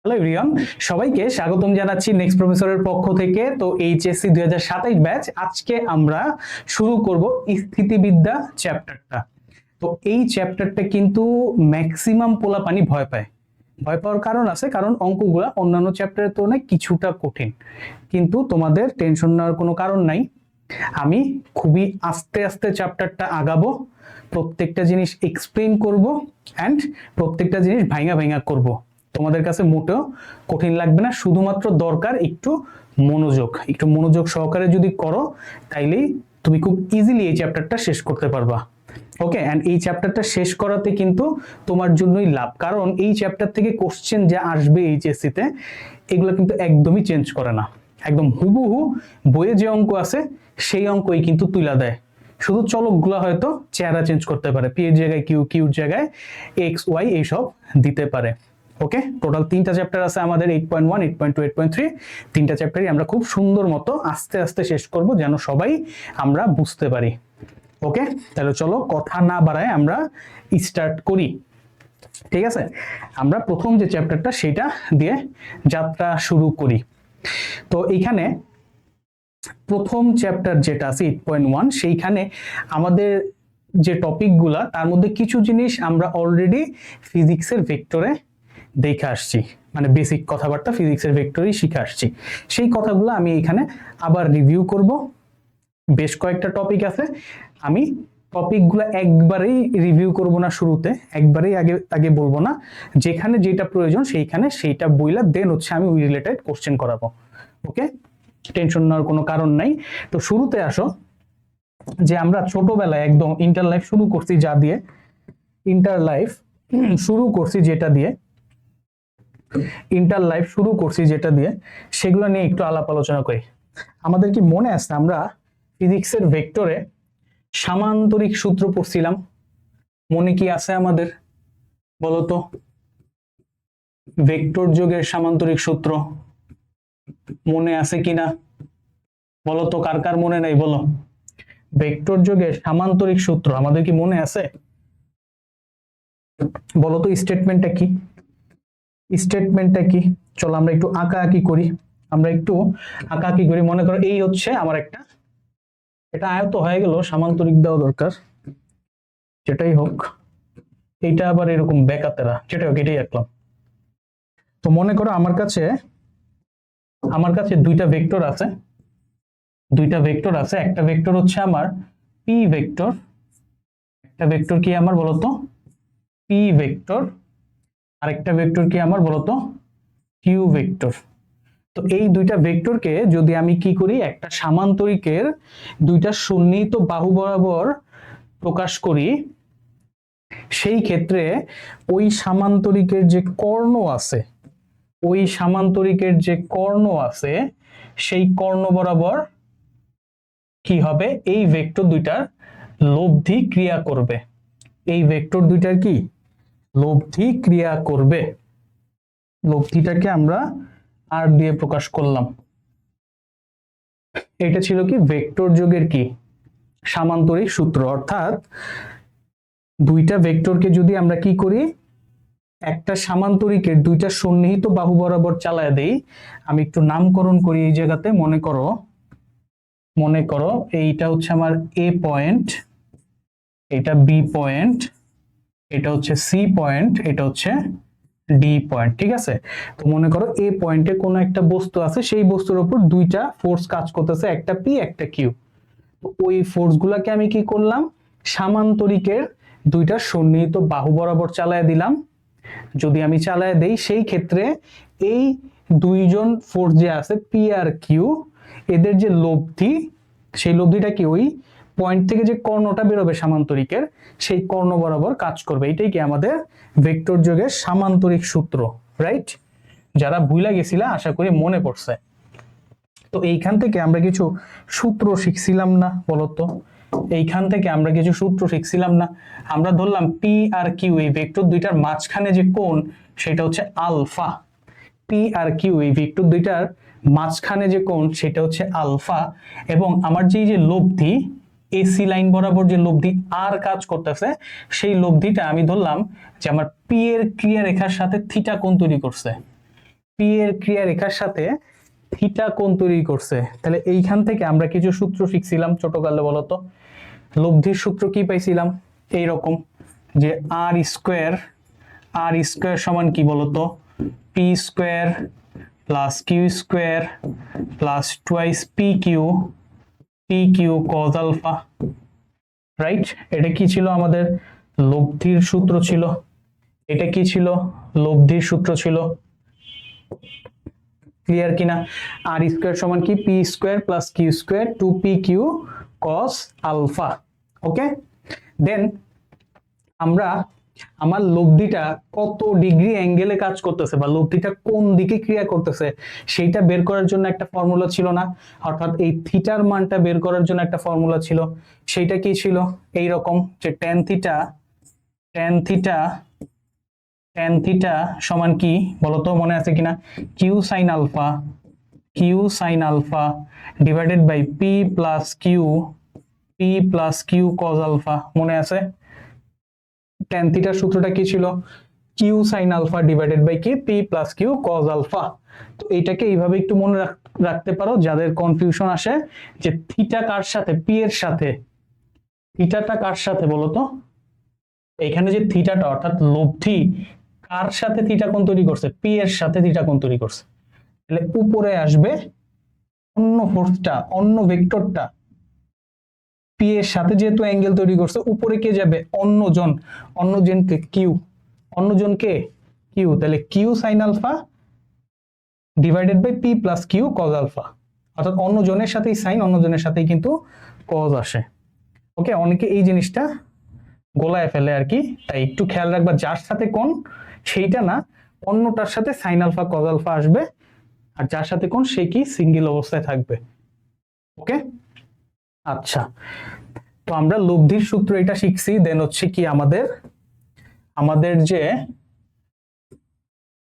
Hello everyone, সবাইকে স্বাগতম জানাচ্ছি নেক্সট প্রফেসরের পক্ষ থেকে। তো এইচএসসি 2027 ব্যাচ আজকে আমরা শুরু করব স্থিতিবিদ্যা চ্যাপ্টারটা। তো এই চ্যাপ্টারটা কিন্তু ম্যাক্সিমাম পোলাপানি ভয় পায়। ভয় পাওয়ার কারণ আছে, কারণ অঙ্কগুলা অন্যান্য চ্যাপ্টারের তুলনায় কিছুটা কঠিন, কিন্তু তোমাদের টেনশন নেওয়ার কোনো কারণ নাই। আমি খুবই আস্তে আস্তে চ্যাপ্টারটা আগাবো, প্রত্যেকটা জিনিস এক্সপ্লেইন করব অ্যান্ড প্রত্যেকটা জিনিস ভাঙা ভাঙা করব। তোমাদের কাছে মোটেও কঠিন লাগবে না, শুধুমাত্র দরকার একটু মনোযোগ সহকারে যদি করো তাইলেই তুমি খুব ইজিলি এই চ্যাপ্টারটা শেষ করতে পারবা। ওকে, এন্ড এই চ্যাপ্টারটা শেষ করাতে কিন্তু তোমার জন্যই লাভ, কারণ এই চ্যাপ্টার থেকে কোশ্চেন যা আসবে এইচএসসি তে এগুলো কিন্তু একদমই চেঞ্জ করে না, একদম হুবহু বইয়ে যে অঙ্ক আছে সেই অঙ্কই কিন্তু তুলে দেয়। শুধু চলকগুলো হয়তো চেহারা চেঞ্জ করতে পারে, পি এর জায়গায় কিউ, কিউর জায়গায় এক্স ওয়াই এইসব দিতে পারে। ওকে, টোটাল 3টা চ্যাপ্টার আছে আমাদের, 8.1, 8.2, 8.3। 3টা চ্যাপ্টারই আমরা খুব সুন্দর মতো আস্তে আস্তে শেষ করব, যেন সবাই আমরা বুঝতে পারি। ওকে, তাহলে চলো কথা না বাড়ায় আমরা স্টার্ট করি। ঠিক আছে, আমরা প্রথম যে চ্যাপ্টারটা সেটা দিয়ে যাত্রা শুরু করি। তো এইখানে প্রথম চ্যাপ্টার যেটা আছে 8.1, সেইখানে আমাদের যে টপিকগুলা তার মধ্যে কিছু জিনিস আমরা অলরেডি ফিজিক্সের ভেক্টরে দেখে আসছি, মানে বেসিক কথাবার্তা ফিজিক্সের ভেক্টরেই শিখে আসছি। সেই কথাগুলো আমি এখানে আবার রিভিউ করব। বেশ কয়েকটা টপিক আছে, আমি টপিকগুলো একবারেই রিভিউ করব না, শুরুতে একবারেই আগে আগে বলবো না, যেখানে যেটা প্রয়োজন সেইখানে সেইটা বইলা দেন হচ্ছে আমি ওই রিলেটেড কোশ্চেন করাবো। ওকে, টেনশন নেওয়ার কোনো কারণ নাই। তো শুরুতে আসো, যে আমরা ছোটবেলায় একদম ইন্টার লাইফ শুরু করছি যা দিয়ে, ইন্টার লাইফ শুরু করছি যেটা দিয়ে, সেগুলো নিয়ে একটু আলাপ আলোচনা করি। আমাদের কি মনে আছে আমরা ফিজিক্সের ভেক্টরে সামান্তরিক সূত্র পড়ছিলাম? মনে কি আছে আমাদের? বলতো, ভেক্টর যোগের সামান্তরিক সূত্র মনে আছে কিনা? বলতো, কার কার মনে নাই বলো। ভেক্টর যোগের সামান্তরিক সূত্র আমাদের কি মনে আছে? বলতো স্টেটমেন্টটা কি? চলো আমরা একটু আঁকাআঁকি করি। মনে করো এই হচ্ছে আমার একটা, এটা আয়ত হয়ে গেল, সামান্তরিক দেওয়া দরকার, যেটাই হোক। এইটা আবার এরকম বেকাতেরা, যেটাই হোক এটাই আঁকলাম। তো মনে করো আমার কাছে দুইটা ভেক্টর আছে, একটা ভেক্টর হচ্ছে আমার পি ভেক্টর, একটা ভেক্টর কি আমার বলতো পি ভেক্টর, আরেকটা ভেক্টর কি আমার বলতো কিউ ভেক্টর। তো এই দুইটা ভেক্টরকে যদি আমি কি করি, একটা সামান্তরিকের দুইটা সন্নিহিত বাহু বরাবর প্রকাশ করি, সেই ক্ষেত্রে ওই সামান্তরিকের যে কর্ণ আছে সেই কর্ণ বরাবর কি হবে, এই ভেক্টর দুইটার লব্ধি ক্রিয়া করবে। লব্ধিটাকে আমরা আর দিয়ে প্রকাশ করলাম। এটা ছিল কি ভেক্টর যোগের কি সামান্তরিক সূত্র। অর্থাৎ দুইটা ভেক্টরকে যদি আমরা কি করি, একটা সামান্তরিকের দুইটা সন্নিহিত বাহু বরাবর চালায় দেই, আমি একটু নামকরণ করি এই জায়গাতে। মনে করো এইটা হচ্ছে আমার এ পয়েন্ট, এটা বি পয়েন্ট, এটা হচ্ছে সি পয়েন্ট, এটা হচ্ছে ডি পয়েন্ট। ঠিক আছে, তো মনে করো এ পয়েন্টে কোনো একটা বস্তু আছে, সেই বস্তুর উপর দুইটা ফোর্স কাজ করতেছে, একটা পি একটা কিউ। তো ওই ফোর্স গুলাকে আমি কি করলাম, সামান্তরিকের দুইটা সন্নিহিত বাহু বরাবর চালায় দিলাম। যদি আমি চালায় দেই, সেই ক্ষেত্রে এই দুইজন ফোর্স যে আছে পি আর কিউ, এদের যে লব্ধি, সেই লব্ধিটা কি ওই পয়েন্ট থেকে যে কর্ণটা বেরোবে সামান্তরিকের, সেই কর্ণ বরাবর কাজ করবে। এটাই কি আমাদের ভেক্টর যোগের সামান্তরিক সূত্র, রাইট? যারা ভুলে গেছিলা আশা করি মনে পড়ছে। তো এইখান থেকে আমরা কিছু সূত্র শিখছিলাম না বলতো? আমরা ধরলাম পি আর কিউ, এই ভেক্টর দুইটার মাঝখানে যে কোণ সেটা হচ্ছে আলফা। পি আর কিউ এই ভেক্টর দুইটার মাঝখানে যে কোণ সেটা হচ্ছে আলফা, এবং আমার যে লব্ধি এসি লাইন বরাবর যে লব্ধি আর কাজ করতেছে, সেই লব্ধিটা আমি ধরলাম যে আমার পি এর ক্রিয়া রেখার সাথে থিটা কোণ তৈরি করছে। পি এর ক্রিয়া রেখার সাথে থিটা কোণ তৈরি করছে, তাহলে এইখান থেকে আমরা কিছু সূত্র শিখছিলাম ছোটকালে, বলতো লব্ধির সূত্র কি পাইছিলাম এইরকম, যে আর স্কোয়ার সমান কি বলতো, p square plus q square plus twice P q cos alpha, right? এটা কি ছিল আমাদের লব্ধির সূত্র ছিল, এটা কি ছিল লব্ধির সূত্র ছিল, ক্লিয়ার কিনা? আর স্কোয়ার সমান কি p square plus q square two p Q cos alpha. Okay, then আমরা আমার লব্ধিটা কত ডিগ্রি অ্যাঙ্গেলে কাজ করতেছে বা লব্ধিটা কোন দিকে ক্রিয়া করতেছে সেইটা বের করার জন্য একটা ফর্মুলা ছিল না, অর্থাৎ এই থিটার মানটা বের করার জন্য একটা ফর্মুলা ছিল। সেইটা কি ছিল? এই রকম, যে ট্যান থিটা সমান কি বলতো, মনে আছে কিনা? Q sine alpha divided by p plus q cos alpha, মনে আছে? ট্যান থিটার সূত্রটা কি ছিল? Q sine alpha divided by কি p plus q cos alpha. তো এইটাকে এইভাবে একটু মনে রাখতে পারো, যাদের কনফিউশন আসে যে থিটা কার সাথে, পি এর সাথে, থিটাটা কার সাথে বলতো, এখানে যে থিটাটা অর্থাৎ লব্ধি কার সাথে থিটা কোণ তৈরি করছে, পি এর সাথে থিটা কোণ তৈরি করছে, তাহলে উপরে আসবে অন্য ফোর্সটা, অন্য ভেক্টরটা পি এর সাথে যেহেতু অ্যাঙ্গেল তৈরি করছে, উপরে কে যাবে? অন্যজনকে কিউ, তাহলে q sine alpha divided by p plus q cos alpha, অর্থাৎ অন্যজনের সাথেই সাইন, অন্যজনের সাথেই কিন্তু কজ আসে। ওকে, অনেকে এই জিনিসটা গোলায় ফেলে আর কি, তাই একটু খেয়াল রাখবা, যার সাথে কোন সেইটা না, অন্যটার সাথে সাইন আলফা কজ আলফা আসবে, আর যার সাথে কোন সে কি সিঙ্গেল অবস্থায় থাকবে। ওকে, আচ্ছা, তো আমরা লব্ধির সূত্র এটা শিখছি। দেন হচ্ছে কি আমাদের যে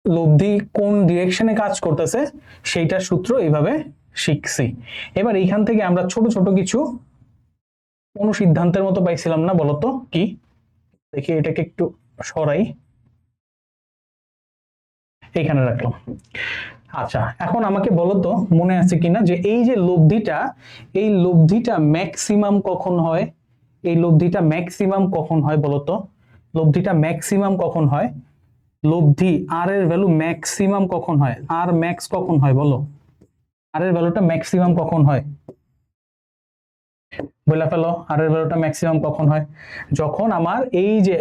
লব্ধি কোন ডিরেকশনে কাজ করতেছে সেইটার সূত্র এইভাবে শিখছি। এবার এইখান থেকে আমরা ছোট ছোট কিছু অনুসিদ্ধান্তের মতো পাইছিলাম না, বলতো কি? দেখি এটাকে একটু সরাই, এইখানে রাখলাম। আচ্ছা, এখন আমাকে বলতো মনে আছে কিনা যে এই যে লব্ধিটা ম্যাক্সিমাম কখন হয়? এই লব্ধিটা ম্যাক্সিমাম কখন হয় বলতো? লব্ধিটা ম্যাক্সিমাম কখন হয়? লব্ধি আর এর ভ্যালু ম্যাক্সিমাম কখন হয়? আর ম্যাক্স কখন হয় বলো? আর এর ভ্যালুটা ম্যাক্সিমাম কখন হয়? বলে ফেলো, আর এর ভ্যালুটা ম্যাক্সিমাম কখন হয়? যখন আমার এই যে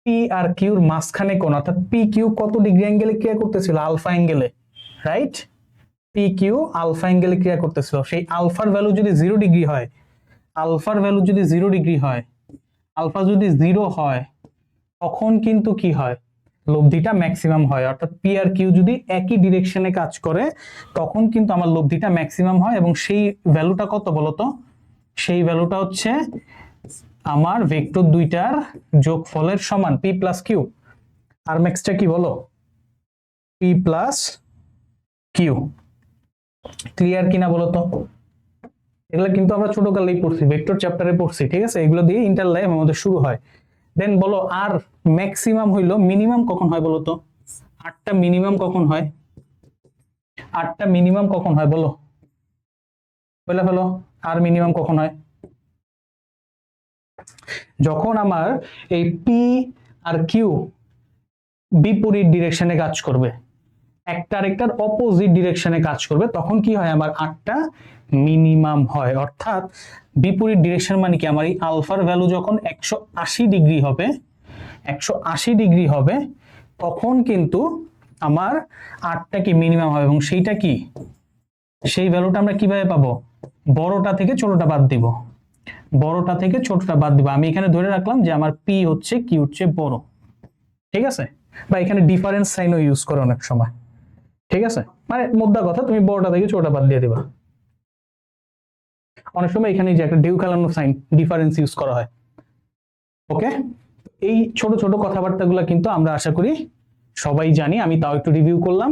পি আর কিউর মাঝখানে কোণ, অর্থাৎ পি কিউ কত ডিগ্রি অ্যাঙ্গেলে ক্রিয়া করতেছিল? আলফা অ্যাঙ্গেলে, রাইট? পি কিউ আলফা অ্যাঙ্গেলে ক্রিয়া করতেছিল। সেই আলফার ভ্যালু যদি 0 ডিগ্রি হয়, আলফা যদি 0 হয়, তখন কিন্তু কি হয়? লব্ধিটা ম্যাক্সিমাম হয়। অর্থাৎ পি আর কিউ যদি একই ডিরেকশনে কাজ করে তখন কিন্তু আমার লব্ধিটা ম্যাক্সিমাম হয়, এবং সেই ভ্যালুটা কত বলতো? সেই ভ্যালুটা হচ্ছে আমার ভেক্টর দুইটার যোগফলের সমান, পি প্লাস কিউ। আর ম্যাক্সটা কি বলো? P plus Q. ক্লিয়ার কিনা বলতো? এগুলো কিন্তু আমরা ছোটকালেই পড়ছি, ভেক্টর চ্যাপ্টারে পড়ছি, ঠিক আছে? এগুলো দিয়ে ইন্টার লাইফ আমাদের শুরু হয়। দেন বলো, আর ম্যাক্সিমাম হইলো মিনিমাম কখন হয় বলতো? আটটা মিনিমাম কখন হয়? আটটা মিনিমাম কখন হয় বলো? বলে ফেলো, আর মিনিমাম কখন হয়? যখন আমার এই পি আর কিউ বিপরীত ডিরেকশনে কাজ করবে, একটা আরেকটার অপোজিট ডিরেকশনে কাজ করবে, তখন কি হয়? আমার আটটা মিনিমাম হয়। অর্থাৎ বিপরীত ডিরেকশন মানে কি? আমার এই আলফার ভ্যালু যখন 180 ডিগ্রি হবে তখন কিন্তু আমার আটটা কি মিনিমাম হবে, এবং সেইটা কি, সেই ভ্যালুটা আমরা কিভাবে পাবো? বড়টা থেকে ছোটটা বাদ দিব, আমি এখানে ধরে রাখলাম যে আমার পি হচ্ছে কিউর চেয়ে বড়, ঠিক আছে? বা এখানে ডিফারেন্স সাইনও ইউজ করো অনেক সময়, ঠিক আছে? মানে মোদ্দা কথা, তুমি বড়টা থেকে ছোটটা বাদ দিয়ে দিবা। অনেক সময় এখানে যে একটা ঢেউ খেলানো সাইন, ডিফারেন্স ইউজ করা হয়। ওকে, এই ছোট ছোট কথাবার্তাগুলো কিন্তু আমরা আশা করি সবাই জানি। আমি তাও একটু রিভিউ করলাম।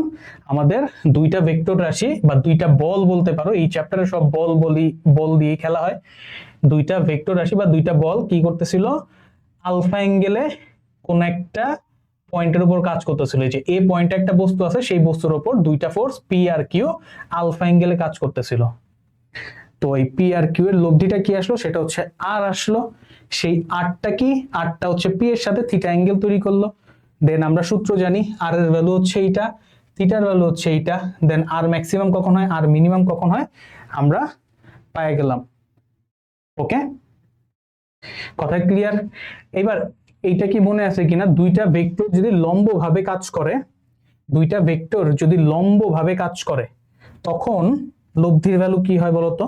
আমাদের দুইটা ভেক্টর রাশি বা দুইটা বল বলতে পারো, এই চ্যাপ্টারে সব বল দিয়ে খেলা হয়। দুইটা ভেক্টর রাশি বা দুইটা বল কি করতেছিল? আলফা অ্যাঙ্গেলে কোন একটা পয়েন্টের উপর কাজ করতেছিল, যে এ পয়েন্টে একটা বস্তু আছে, সেই বস্তুর উপর দুইটা force P R Q alpha অ্যাঙ্গেলে কাজ করতেছিল। তো এই পি আর কিউ এর লব্ধিটা কি আসলো, সেটা হচ্ছে আর আসলো। সেই আরটা কি, আরটা হচ্ছে পি এর সাথে থিটা অ্যাঙ্গেল তৈরি করলো। দেন আমরা সূত্র জানি, আর এর ভ্যালু হচ্ছে এইটা, থিটার ভ্যালু হচ্ছে এইটা। দেন আর ম্যাক্সিমাম কখন হয়, আর মিনিমাম কখন হয়, আমরা পেয়ে গেলাম। ওকে, কথা ক্লিয়ার? এবার এইটা কি মনে আছে কিনা, দুইটা ভেক্টর যদি লম্বভাবে কাজ করে, দুইটা ভেক্টর যদি লম্বভাবে কাজ করে, তখন লব্ধির ভ্যালু কি হয় বলতো?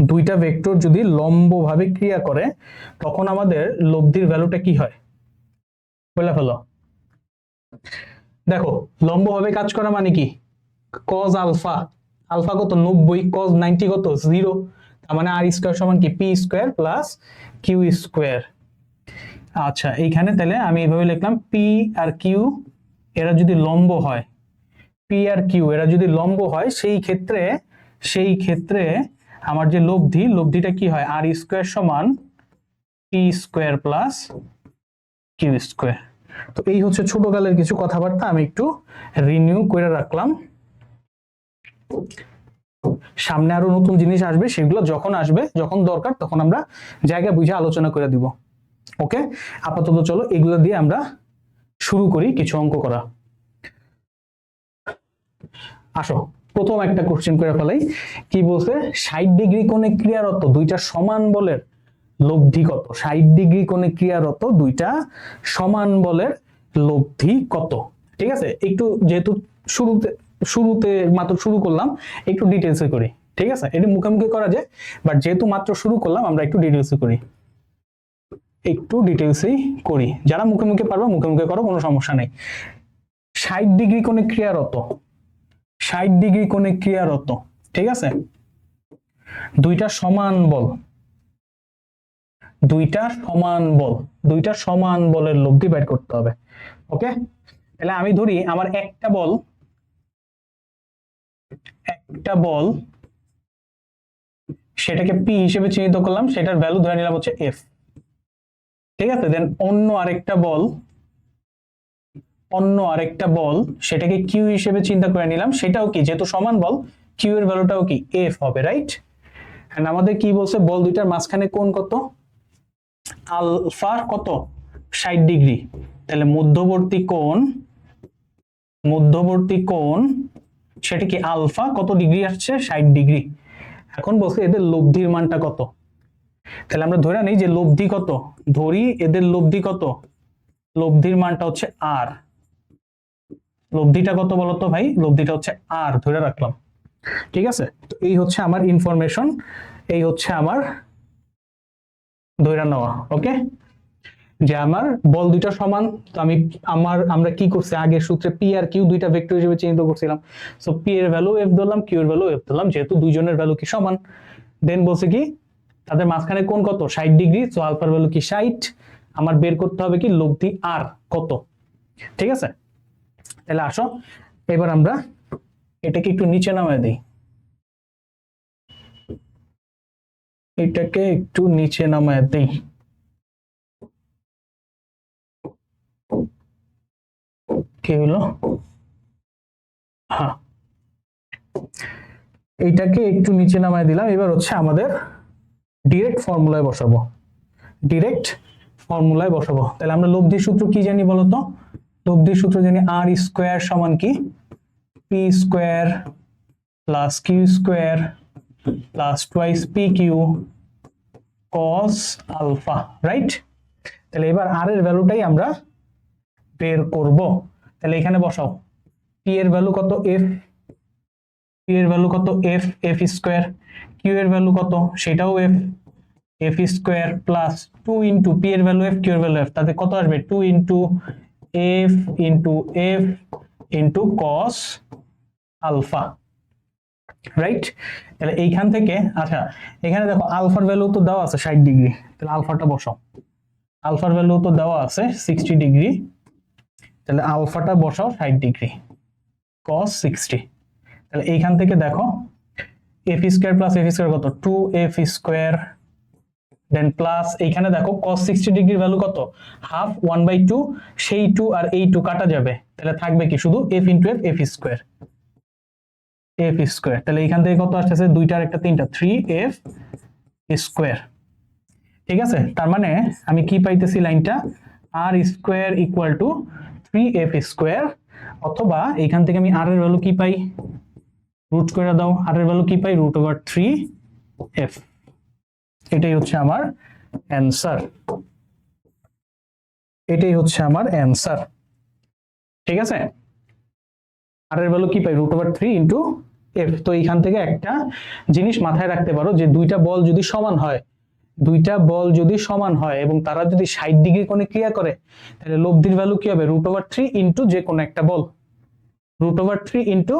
দুইটা ভেক্টর যদি লম্বভাবে ক্রিয়া করে, তখন আমাদের লব্ধির ভ্যালুটা কি হয় বলে ফেলো। দেখো, লম্বভাবে কাজ করা মানে কি, কজ আলফা, আলফা কত 90, কজ 90 কত 0, তার মানে আর স্কয়ার সমান কি P square plus Q square. আচ্ছা, এইখানে তাহলে আমি এইভাবে লিখলাম, পি আর কিউ এরা যদি লম্ব হয়, পি আর কিউ এরা যদি লম্ব হয়, সেই ক্ষেত্রে আমার যে লব্ধিটা কি হয়, আর স্কয়ার সমান p square plus Q square. তো এই হচ্ছে ছোটকালের কিছু কথাবার্তা, আমি একটু রিনিউ করে রাখলাম। সামনে আরো নতুন জিনিস আসবে, সেগুলো যখন আসবে, যখন দরকার, তখন আমরা জায়গা বুঝে আলোচনা করে দিব। ওকে, আপাতত চলো এগুলো দিয়ে আমরা শুরু করি কিছু অঙ্ক করা। আসো, প্রথম একটা কোশ্চেন করে ফেলাই। কি বলছে, 60 ডিগ্রি কোণে ক্রিয়ারত দুইটা সমান বলের লব্ধি কত? 60 ডিগ্রি কোণে ক্রিয়ারত দুইটা সমান বলের লব্ধি কত? ঠিক আছে, একটু যেহেতু শুরুতে মাত্র শুরু করলাম, একটু ডিটেলসে করি। ঠিক আছে, এটি মুখোমুখি করা যায়, বাট যেহেতু মাত্র শুরু করলাম, আমরা একটু ডিটেলসে করি, একটু ডিটেলসেই করি। যারা মুখোমুখি পারবে মুখোমুখি করো, কোনো সমস্যা নেই। 60 ডিগ্রি কোণে ক্রিয়ারত, 60 ডিগ্রি কোণে ক্রিয়ারত, ঠিক আছে, দুইটা সমান বল, দুইটা সমান বলের লব্ধি বের করতে হবে। ওকে, তাহলে আমি ধরি আমার একটা বল সেটাকে পি হিসেবে চিহ্নিত করলাম, সেটার ভ্যালু ধরে নিলাম হচ্ছে এফ। ঠিক আছে, দেন অন্য আরেকটা বল সেটাকে কিউ হিসেবে চিন্তা করে নিলাম, সেটাও কি, যেহেতু সমান বল, কিউ এর ভ্যালুটাও কি এফ হবে, রাইট? এন্ড আমাদের কি বলছে, বল দুইটার মাঝখানে কোণ কত, আলফা কত 60 ডিগ্রি। তাহলে মধ্যবর্তী কোণ সেটা কি আলফা কত ডিগ্রি আসছে, 60 ডিগ্রি। এখন বলছে এদের লব্ধির মানটা কত, তাহলে আমরা ধরে নিই যে লব্ধি কত, ধরি এদের লব্ধি কত, লব্ধির মানটা হচ্ছে আর। লব্ধিটা কত বলতো ভাই, লব্ধিটা হচ্ছে আর ধরে রাখলাম। ঠিক আছে, তো এই হচ্ছে আমার ইনফরমেশন, এই হচ্ছে আমার ধরে নেওয়া। ওকে, যে আমার বল দুইটা সমান, তো আমরা কি করছি, আগের সূত্রে পি আর কিউ দুইটা ভেক্টর হিসেবে চিহ্নিত করছিলাম। সো পি এর ভ্যালু এফ ধরলাম, কিউ এর ভ্যালু এফ ধরলাম, যেহেতু দুইজনের ভ্যালু কি সমান। দেন বলছে কি, তাদের মাঝখানে কোণ কত 60 ডিগ্রি, সো আলফার ভ্যালু কি 60। আমার বের করতে হবে কি লব্ধি আর কত। ঠিক আছে, তাহলে আসো এবার আমরা এটাকে একটু নিচে নামায় দিই, এটাকে একটু নিচে নামায় দিই। কি হলো, হ্যাঁ, এইটাকে একটু নিচে নামায় দিলাম। এবার হচ্ছে আমাদের ডিরেক্ট ফর্মুলায় বসাবো, তাহলে আমরা লব্ধির সূত্র কি জানি বলতো, লব্ধির সূত্র জানি আর স্কয়ার সমান কি P square plus Q square plus twice P Q cos alpha, right? তাহলে এবার আর এর ভ্যালুটাই আমরা বের করব। তাহলে এখানে বসাও, পি এর ভ্যালু কত এফ, পি এর ভ্যালু কত এফ, এফ স্কয়ার, কিউ এর ভ্যালু কত সেটাও f, f square plus 2 into p এর ভ্যালু এফ, কিউ এর ভ্যালু এফ, তাতে কত আসবে 2 into f into cos alpha, right? তাহলে এইখান থেকে, আচ্ছা এখানে দেখো আলফার ভ্যালু তো দেওয়া আছে 60 ডিগ্রি, তাহলে আলফাটা বসাও, আলফার ভ্যালু তো দেওয়া আছে 60 ডিগ্রি, তাহলে আলফাটা বসাও 60 ডিগ্রি cos 60। তাহলে এইখান থেকে দেখো F square plus F square কত 2 এফ স্কয়ার দেন প্লাস এইখানে দেখো cos 60 ডিগ্রির ভ্যালু কত, হাফ 1/2, সেই 2 আর এই 2 কাটা যাবে, তাহলে থাকবে কি শুধু f into f square, f square. তাহলে এখান থেকে কত আসছে, দুইটার একটা তিনটা, 3f স্কয়ার। ঠিক আছে, তার মানে আমি কি পাইতেছি লাইনটা, r square equal two 3f square, অথবা এখান থেকে আমি r এর ভ্যালু কি পাই, রুট করে দাও, r এর ভ্যালু কি পাই, √3f। এটাই হচ্ছে আমার অ্যান্সার, এটাই হচ্ছে আমার অ্যান্সার। ঠিক আছে, r এর ভ্যালু কি পাই, √3 ইন্টু f। তো এইখান থেকে একটা জিনিস মাথায় রাখতে পারো যে দুইটা বল যদি সমান হয়, দুইটা বল যদি সমান হয় এবং তারা যদি 60 ডিগ্রি কোণে ক্রিয়া করে, তাহলে লব্ধির ভ্যালু কি হবে, √3 ইন্টু যে কোনো একটা বল, √3 ইন্টু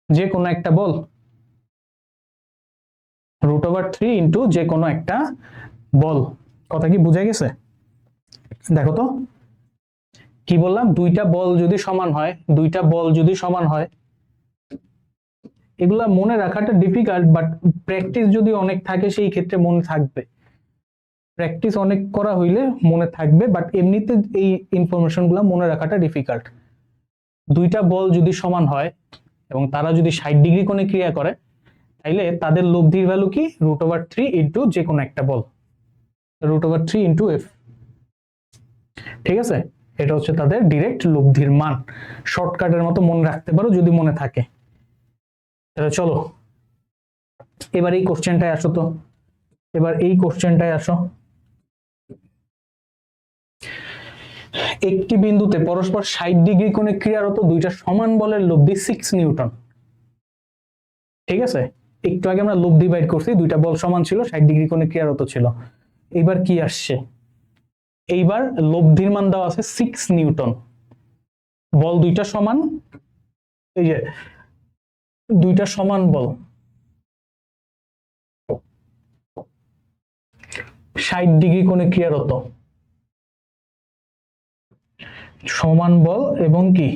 যে কোনো একটা বল, √3 ইন্টু যে কোনো একটা বল। কথা কি বুঝা গেছে? দেখো তো কি বললাম, দুইটা বল যদি সমান হয়, দুইটা বল যদি সমান হয়, এগুলা মনে রাখাটা ডিফিকাল্ট, বাট প্র্যাকটিস যদি অনেক থাকে সেই ক্ষেত্রে মনে থাকবে, প্র্যাকটিস অনেক করা হইলে মনে থাকবে, বাট এমনিতে এই ইনফরমেশন গুলা মনে রাখাটা ডিফিকাল্ট। দুইটা বল যদি সমান হয় এবং তারা যদি 60 ডিগ্রি কোণে ক্রিয়া করে, তাইলে তাদের লব্ধির ভ্যালু কি, √3 ইন্টু যে কোনো একটা বল, √3 ইন্টু f। ঠিক আছে, এটা হচ্ছে তাদের ডিরেক্ট লব্ধির মান। শর্টকাটের মতো মনে রাখতে পারো যদি মনে থাকে। তাহলে চলো এবার এই কোশ্চেনটায় আসো, তো এবার এই কোশ্চেনটায় আসো। একটি বিন্দুতে পরস্পর 60 ডিগ্রি কোণে ক্রিয়ারত দুইটা সমান বলের লব্ধি 6 নিউটন। ঠিক আছে, একটু আগে আমরা লব্ধি বাইর করছি, দুইটা বল সমান ছিল, 60 ডিগ্রি কোণে ক্রিয়ারত ছিল। এইবার কি আসছে, এইবার লব্ধির মান দেওয়া আছে 6 নিউটন। বল দুইটা সমান, এই যে দুইটা সমান বল, 60 ডিগ্রি কোণে ক্রিয়ারত, সমান বল এবং কি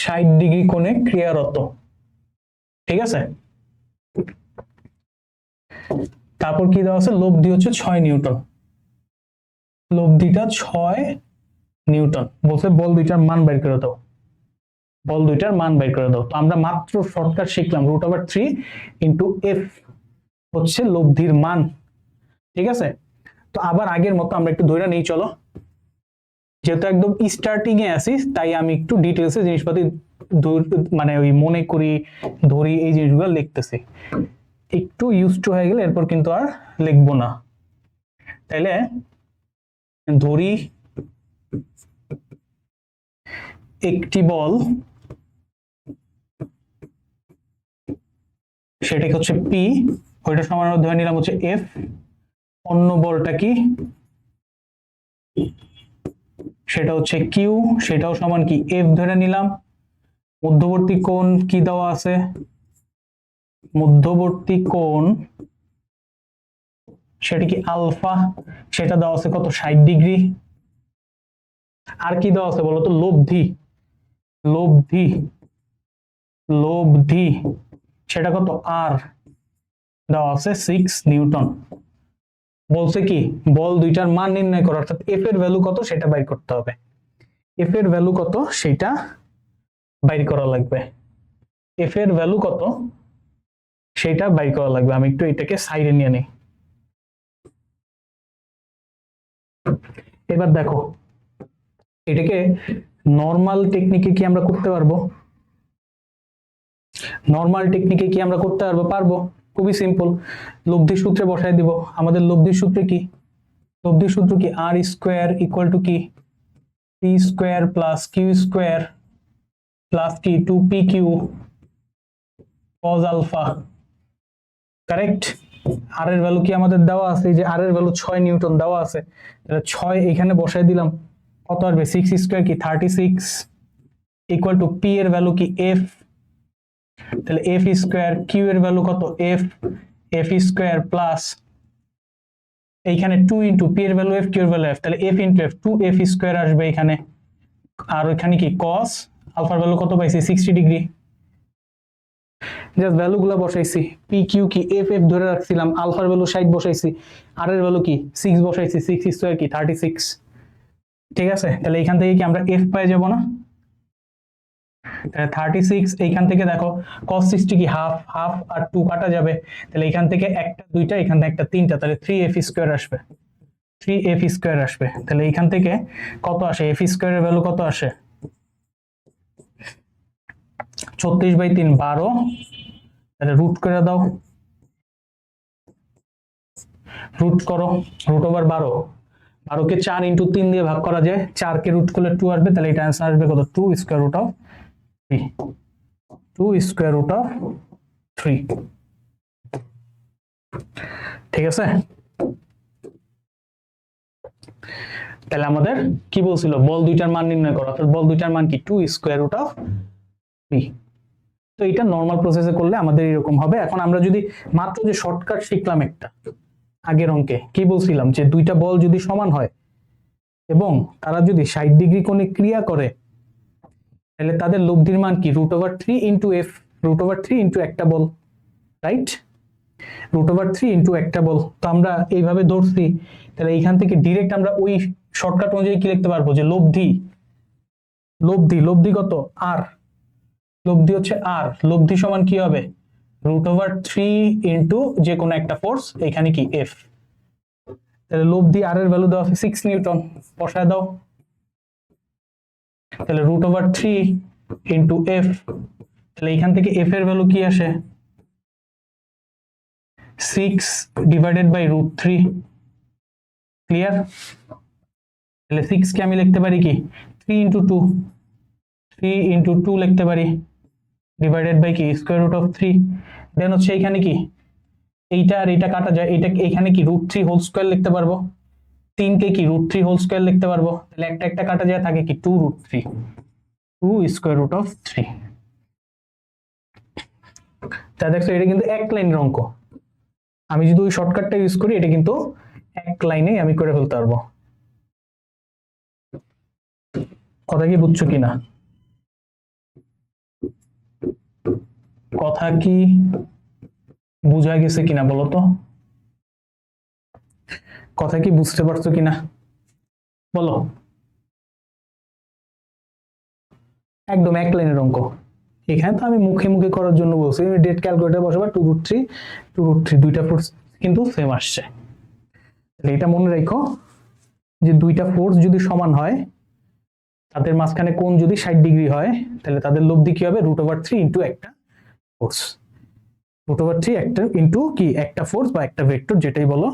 60 ডিগ্রি কোণে ক্রিয়ারত। ঠিক আছে, তারপর কি দেওয়া আছে, লব্ধি হচ্ছে 6 নিউটন, লব্ধিটা 6 নিউটন। বলছে বল দুইটার মান বের করে দাও, বল দুইটার মান বের করে দাও। তো আমরা মাত্র শর্টকাট শিখলাম, √3 ইন্টু f হচ্ছে লব্ধির মান। ঠিক আছে, তো আবার আগের মতো আমরা একটু ধরে নেই, চলো, যেহেতু একদম স্টার্টিং এ আছি তাই আমি একটু ডিটেলসে জিনিসপাতি মানে ওই মনে করি, ধরি, এই জিনিসগুলো লিখতেছি। একটু ইউজ টু হয়ে গেলে এরপর কিন্তু আর লিখবো না। তাইলে ধরি একটি বল, সেটাকে হচ্ছে পি, ওইটা সমান ধরে নিলাম হচ্ছে এফ, অন্য বলটা কি, সেটা হচ্ছে কিউ, সেটাও সমান কি এফ ধরে নিলাম। মধ্যবর্তী কোণ কি দেওয়া আছে, মধ্যবর্তী কোণ সেটা কি আলফা, সেটা দেওয়া আছে কত, 60 ডিগ্রি। আর কি দেওয়া আছে বলতো, লব্ধি, লব্ধি, লব্ধি সেটা কত, আর দেওয়া আছে 6 নিউটন। বলছে কি বল দুইটার মান নির্ণয় করো, অর্থাৎ এফ এর ভ্যালু কত সেটা বাইর করতে হবে, এফ এর ভ্যালু কত সেটা বাইর করা লাগবে, এফ এর ভ্যালু কত সেটা বাইর করা লাগবে। আমি একটু এটাকে সাইডে নিয়ে নিই। এবার দেখো এটাকে নরমাল টেকনিকে কি আমরা করতে পারবো, নরমাল টেকনিকে কি আমরা করতে পারবো, পারবো, খুবই সিম্পল। লব্ধি সূত্রে বসায় দিব, আমাদের লব্ধি সূত্রে কি, লব্ধি সূত্র কি, আর স্কোয়ার ইকুয়াল টু কি, p square plus q square plus কি 2pq cos আলফা। কারেক্ট, আর এর ভ্যালু কি আমাদের দেওয়া আছে, যে আর এর ভ্যালু 6 নিউটন দেওয়া আছে, তাহলে 6 এখানে বসায় দিলাম, কত আসবে, 6 স্কোয়ার কি 36 ইকুয়াল টু পি এর ভ্যালু কি এফ, তাহলে এফ স্কোয়ার, কিউ এর ভ্যালু কত এফ, এফ স্কোয়ার প্লাস এইখানে 2 ইন্টু পি এর ভ্যালু এফ, কিউ এর ভ্যালু এফ, তাহলে F into F, 2f square আসবে এখানে, আর ওইখানে কি cos আলফার ভ্যালু কত পাইছি 60 ডিগ্রি, জাস্ট ভ্যালু গুলা বসাইছি, পি কিউ কি, এফ এফ ধরে রাখছিলাম, আলফার ভ্যালু 60 বসাইছি, আর এর ভ্যালু কি 6 বসাইছি, 6 স্কয়ার কি 36। ঠিক আছে, তাহলে এখান থেকে কি আমরা এফ পেয়ে যাব না? 36, এইখান থেকে দেখো cos 60 কি হাফ, হাফ আর 2 কাটা যাবে, তাহলে এখান থেকে একটা দুইটা, এখান থেকে একটা তিনটা, তাহলে 3f স্কয়ার আসবে, 3f স্কয়ার আসবে। তাহলে এখান থেকে কত আসে, f স্কয়ারের ভ্যালু কত আসে, 36/3 12, তাহলে রুট করে দাও, রুট করো, রুট ওভার 12, 12 কে 4 ইন্টু 3 দিয়ে ভাগ করা যায়, 4 কে রুট করলে 2 আসবে, তাহলে এটা आंसर আসবে কত, 2 square root of 3, 2 square root of 3। ঠিক আছে, তাহলে আমাদের কি বলছিল, বল দুইটার মান নির্ণয় করো, অর্থাৎ বল দুইটার মান কি 2 স্কয়ার রুট অফ 3। তো এটা নরমাল প্রসেসে করলে আমাদের এরকম হবে। এখন আমরা যদি মাত্র যে শর্টকাট শিখলাম একটা আগের অঙ্কে, কি বলছিলাম যে দুইটা বল যদি সমান হয় এবং তারা যদি 60 ডিগ্রি কোণে ক্রিয়া করে, তাহলে তাদের লব্ধির মান কি, √3 ইন্টু এফ, √3 ইন্টু একটা বল, রাইট, √3 ইন্টু একটা বল। তো আমরা এইভাবে ধরছি, তাহলে এইখান থেকে ডিরেক্ট আমরা ওই শর্টকাট অনুযায়ী কি লিখতে পারবো, যে লব্ধি, লব্ধি, লব্ধি কত আর, লব্ধি হচ্ছে আর, লব্ধি সমান কি হবে, √3 ইন্টু যে কোনো একটা ফোর্স, এখানে কি এফ, তাহলে লব্ধি আর এর ভ্যালু দেওয়া আছে 6 নিউটন, বসায় দাও, তাহলে √3 ইন্টু এফ, তাহলে এখান থেকে এফ এর ভ্যালু কি আসে, 6 ডিভাইডেড বাই √3, ক্লিয়ার। তাহলে 6 কে আমি লিখতে পারি কি 3 ইন্টু 2, 3 ইন্টু 2 লিখতে পারি, ডিভাইডেড বাই কি স্কয়ার রুট অফ 3, দেন হচ্ছে এখানে কি এইটা আর এটা কাটা যায়, এটা এখানে কি √3 হোল স্কয়ার লিখতে পারবো, 3 কে কি √3 হোল স্কয়ার লিখতে পারবো, তাহলে একটা একটা কাটা যায়, থাকে কি 2√3, 2 স্কয়ার রুট অফ 3। তা দেখছো এটা কিন্তু এক লাইনের অঙ্ক, আমি যদি ওই শর্টকাটটা ইউজ করি এটা কিন্তু এক লাইনেই আমি করে ফেলতে পারবো। কথা কি বুঝছো কিনা, কথা কি বুঝা গেছে কিনা বলো তো, কথা কি বুঝতে পারছো কিনা বলো, একদম এক লাইনের অঙ্ক। এখানে তো আমি মুখে মুখে করার জন্য বলছি, ডেট ক্যালকুলেটর বসাবা, 2√3 2√3 দুইটা ফোর্স কিন্তু সেম আসছে। এটা মনে রাখো যে দুইটা ফোর্স যদি সমান হয়, তাদের মাঝখানে কোণ যদি 60 ডিগ্রি হয়, তাহলে তাদের লব্ধি কি হবে, √3 ইন্টু একটা ফোর্স, √3 একটা ইন্টু কি একটা ফোর্স বা একটা ভেক্টর, যেটাই বলো,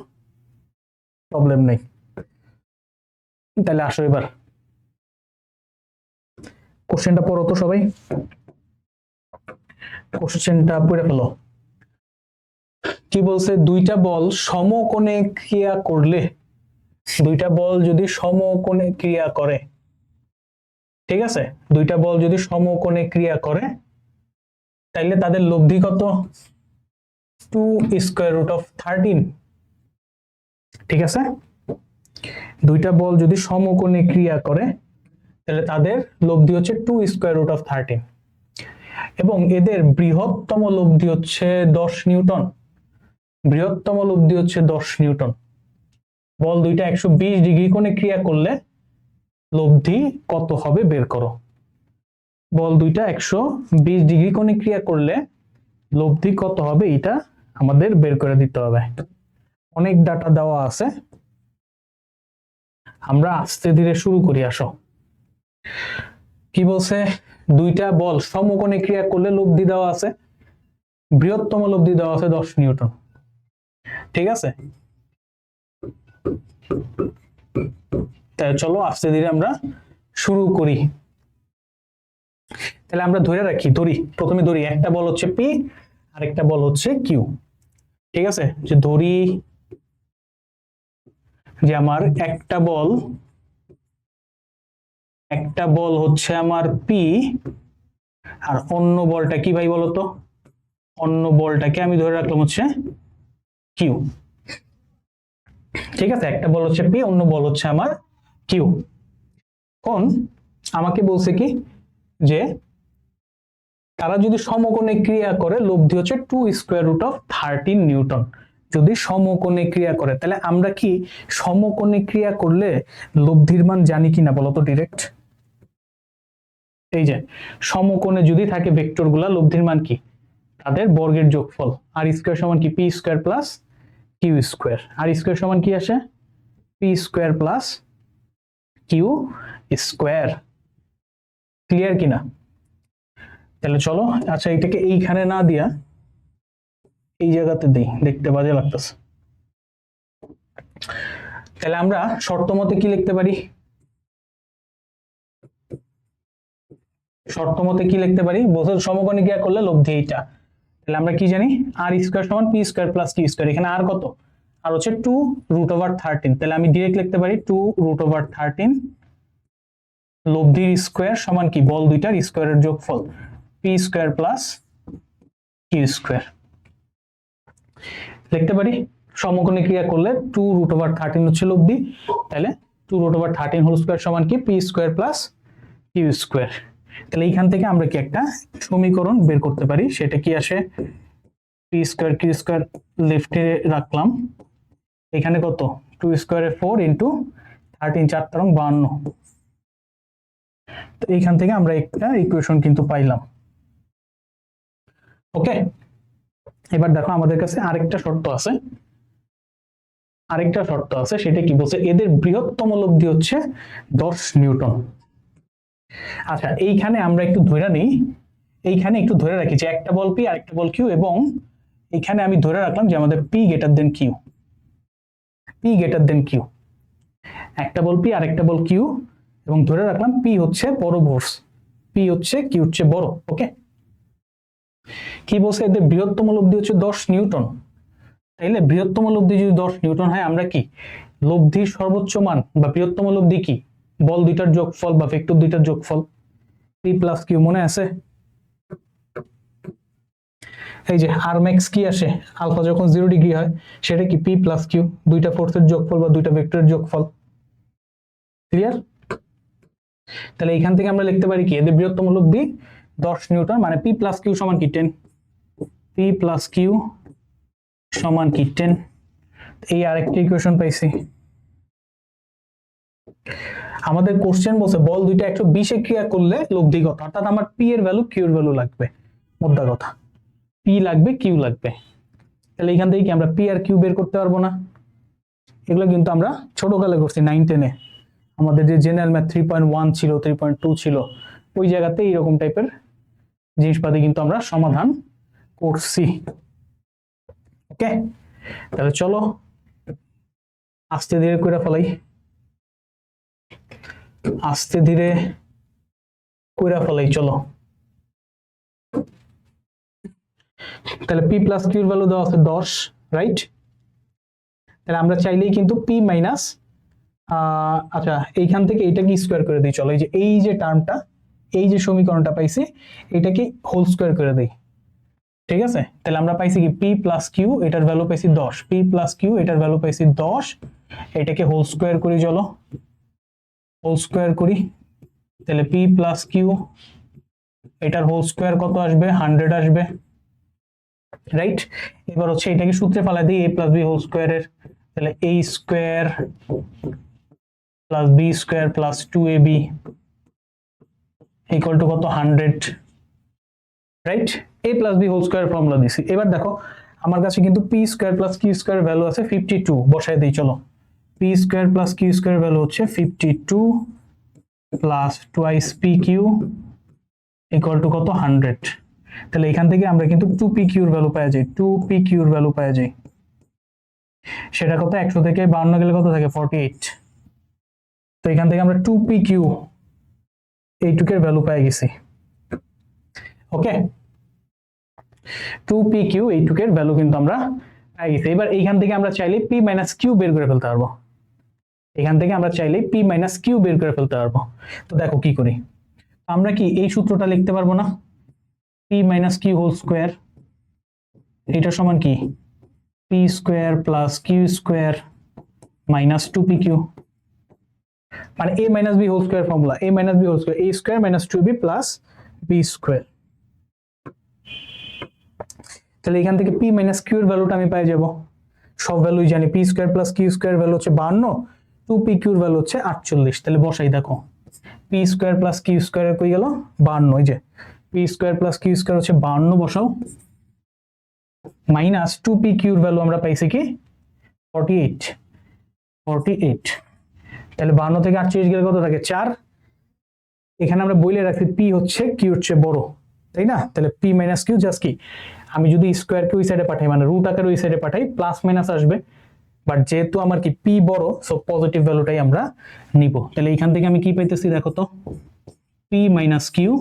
প্রবলেম নেই। তাহলে আসো এবার কোশ্চেনটা পড়ো তো সবাই, কোশ্চেনটা পড়ে ফেলো। কি বলছে, দুইটা বল সমকোণে ক্রিয়া করলে, দুইটা বল যদি সমকোণে ক্রিয়া করে, ঠিক আছে, দুইটা বল যদি সমকোণে ক্রিয়া করে, তাইলে তাদের লব্ধি কত, 2 স্কয়ার রুট অফ 13। ঠিক আছে, দুইটা বল যদি সমকোণে ক্রিয়া করে, তাহলে তাদের লব্ধি হচ্ছে 2 স্কয়ার রুট অফ 13, এবং এদের বৃহত্তম লব্ধি হচ্ছে 10 নিউটন, বৃহত্তম লব্ধি হচ্ছে 10 নিউটন। বল দুইটা 120 ডিগ্রি কোণে ক্রিয়া করলে লব্ধি কত হবে বের করো, বল দুইটা 120 ডিগ্রি কোণে ক্রিয়া করলে লব্ধি কত হবে, এটা আমাদের বের করে দিতে হবে। অনেক ডাটা দেওয়া আছে, আমরা আস্তে ধীরে শুরু করি, আসো। কি বলছে, দুইটা বল সমকোণে ক্রিয়া করলে লব্ধি দেওয়া আছে, বৃহত্তম লব্ধি দেওয়া আছে 10 নিউটন। ঠিক আছে, তাই চলো আস্তে ধীরে আমরা শুরু করি। তাহলে আমরা ধরে রাখি, ধরি প্রথমে, ধরি একটা বল হচ্ছে পি আর একটা বল হচ্ছে কিউ। ঠিক আছে, যে ধরি যে আমার একটা বল হচ্ছে আমার পি, আর অন্য বলটা কি ভাই বলতো, অন্য বলটাকে আমি ধরে রাখলাম হচ্ছে কিউ। ঠিক আছে, একটা বল হচ্ছে পি, অন্য বল হচ্ছে আমার কিউ। কোন আমাকে বলছে কি যে তারা যদি সমকোণে ক্রিয়া করে লব্ধি হচ্ছে 2√13 নিউটন। যদি সমকোণে ক্রিয়া করে, তাহলে আমরা কি সমকোণে ক্রিয়া করলে লব্ধির মান জানি কিনা বলো তো ডিরেক্ট? এই যে সমকোণে যদি থাকে ভেক্টর গুলা, লব্ধির মান কি? তাদের বর্গের যোগফল। আর স্কয়ার সমান কি? P square plus Q square. R square সমান কি আসে? P square plus Q square. Clear কিনা? তাহলে চলো, আচ্ছা এটাকে এইখানে না দিয়া এই জায়গাতে দেই, দেখতে বাজে লাগতেছে। তাহলে আমরা শর্ত মতে কি লিখতে পারি? শর্ত মতে কি লিখতে পারি? বলছে সমকোণে ক্রিয়া করলে লব্ধি এইটা। তাহলে আমরা কি জানি? আর স্কয়ার সমান p square plus Q square. এখানে আর কত? আর হচ্ছে 2√13। তাহলে আমি ডিরেক্ট লিখতে পারি 2√13 লব্ধির স্কয়ার সমান কি? বল দুইটার স্কয়ারের যোগফল, p square plus Q square. লিখতে পারি সমকোণে ক্রিয়া করলে 2√13 হচ্ছে লব্ধি। তাহলে 2√13 হোল স্কয়ার সমান কি? P square plus Q square. তাহলে এইখান থেকে আমরা কি একটা সমীকরণ বের করতে পারি, সেটা কি আসে? পি স্কয়ার কিউ স্কয়ার লেফটে রাখলাম, এখানে কত? 2 স্কয়ারে 4 ইন্টু 13 4 13 52। তো এইখান থেকে আমরা একটা ইকুয়েশন কিন্তু পাইলাম। ওকে, এবার দেখো আমাদের কাছে আরেকটা শর্ত আছে। সেটা কি বলছে? এদের বৃহত্তম লব্ধি হচ্ছে 10 নিউটন। আচ্ছা এইখানে আমরা একটু ধরে নিই, এইখানে একটু ধরে রাখি যে একটা বল পি আরেকটা বল কিউ, এবং এখানে আমি ধরে রাখলাম যে আমাদের পি গ্রেটার দেন কিউ। একটা বল পি আরেকটা বল কিউ, এবং ধরে রাখলাম পি হচ্ছে বড় ফোর্স, পি হচ্ছে কিউ হচ্ছে বড়। ওকে, কি বলছে? এদের বৃহত্তম লব্ধি হচ্ছে 10 নিউটন। তাইলে বৃহত্তম লব্ধি যদি 10 নিউটন হয়, আমরা কি লব্ধির সর্বোচ্চ মান বা বৃহত্তম লব্ধি কি? বল দুইটার যোগফল বা ভেক্টর দুইটার যোগফল, পি প্লাস কিউ। মনে আছে? এই যে আর ম্যাক্স কি আসে? আলফা যখন 0 ডিগ্রি হয় সেটা কি? পি প্লাস কিউ, দুইটা ফোর্সের যোগফল বা দুইটা ভেক্টরের যোগফল। ক্লিয়ার? তাহলে এখান থেকে আমরা লিখতে পারি কি? এদের বৃহত্তম লব্ধি 10 নিউটন, মানে পি প্লাস কিউ সমান কি? 10। পি প্লাস কিউ সমান কি? 10। এই আরেকটা ইকুয়েশন পাইছি। আমাদের কোশ্চেন বলছে বল দুইটা 120 এ ক্রিয়া করলে লব্ধি কত, অর্থাৎ আমার পি এর ভ্যালু কিউ এর ভ্যালু লাগবে। মোদ্দা কথা পি লাগবে কিউ লাগবে। তাহলে এখান থেকে কি আমরা পি আর কিউ বের করতে পারবো না? এগুলো কিন্তু আমরা ছোটকালে করছি 9 10-এ। আমাদের যে জেনারেল ম্যাথ 3.1 ছিল, 3.2 ছিল, ওই জায়গাতে এইরকম টাইপের জিনিসপাতি কিন্তু আমরা সমাধান করছি। ওকে, তাহলে চলো আস্তে ধীরে করে ফেলাই, চলো। তাহলে পি প্লাস কিউ এর ভ্যালু দেওয়া আছে 10, রাইট? তাহলে আমরা চাইলেই কিন্তু পি মাইনাস, আচ্ছা এইখান থেকে এইটাকে স্কোয়ার করে দিই। চলো, এই যে টার্মটা, এই যে সমীকরণটা পাইছি, এটাকে হোল স্কোয়ার করে দিই। ঠিক আছে? তাহলে আমরা পাইছি কি? পি প্লাস কিউ, এটার ভ্যালু পাইছি 10, পি প্লাস কিউ এটার ভ্যালু পাইছি 10, এটাকে হোল স্কোয়ার করি। চলো হোল স্কোয়ার করি। তাহলে পি প্লাস কিউ এটার হোল স্কোয়ার কত আসবে? 100 আসবে, রাইট? এবার হচ্ছে এটাকে সূত্রে ফেলা দিই, a প্লাস বি হোল স্কোয়ারের। তাহলে a square plus b square plus 2ab equal to কত? 100, right? a plus b whole square formula দিছি। এবার দেখো আমার কাছে কিন্তু p square plus q square value আছে 52, বসায় দিই। চলো, p square plus q square value হচ্ছে 52 plus twice P q equal to কত? 100। তাহলে এখান থেকে আমরা কিন্তু 2p কিউর ভ্যালু পাওয়া যায়, 2p কিউর ভ্যালু পাওয়া যায়। সেটা কত? 100 থেকে 52 গেলে কত থাকে? 48। তো এখান থেকে আমরা 2p কিউ এইটুকের ভ্যালু পেয়ে গেছি। ওকে, 2p কিউ এইটুকের ভ্যালু কিন্তু আমরা পেয়ে গেছি। এবার এইখান থেকে আমরা চাইলে p মাইনাস কিউ বের করে ফেলতে পারবো। তো দেখো কি করি, আমরা কি এই সূত্রটা লিখতে পারবো না? p minus q whole square, এটা সমান কি? p square plus q square minus 2p q, মানে a minus b whole square formula, a minus b whole square, a square minus 2b plus b square. তাহলে এখান থেকে P minus Q এর ভ্যালুটা আমি পেয়ে যাব। সব ভ্যালুই জানি, p square plus q square value হচ্ছে 52, 2p কিউর ভ্যালু হচ্ছে 48। তাহলে বসাই দেখো, p square plus q square কই গেল 52, এই যে p square plus q square হচ্ছে 52 বসাও, মাইনাস 2p কিউর ভ্যালু আমরা পাইছি কি 48, 48। তাহলে 52 থেকে 48 গেলে কত থাকে 4। এখানে আমরা বইলে রাখছি পি হচ্ছে কিউ হচ্ছে বড়, তাই না? তাহলে পি মাইনাস কিউ জাস্ট কি, আমি যদি স্কোয়ার কে ওই সাইডে পাঠাই মানে রুট আকারে ওই সাইডে পাঠাই প্লাস মাইনাস আসবে, বাট যেহেতু আমার কি পি বড় সো পজিটিভ ভ্যালুটাই আমরা নিব। তাহলে এখান থেকে আমি কি পাইতেছি দেখো তো, পি মাইনাস কিউ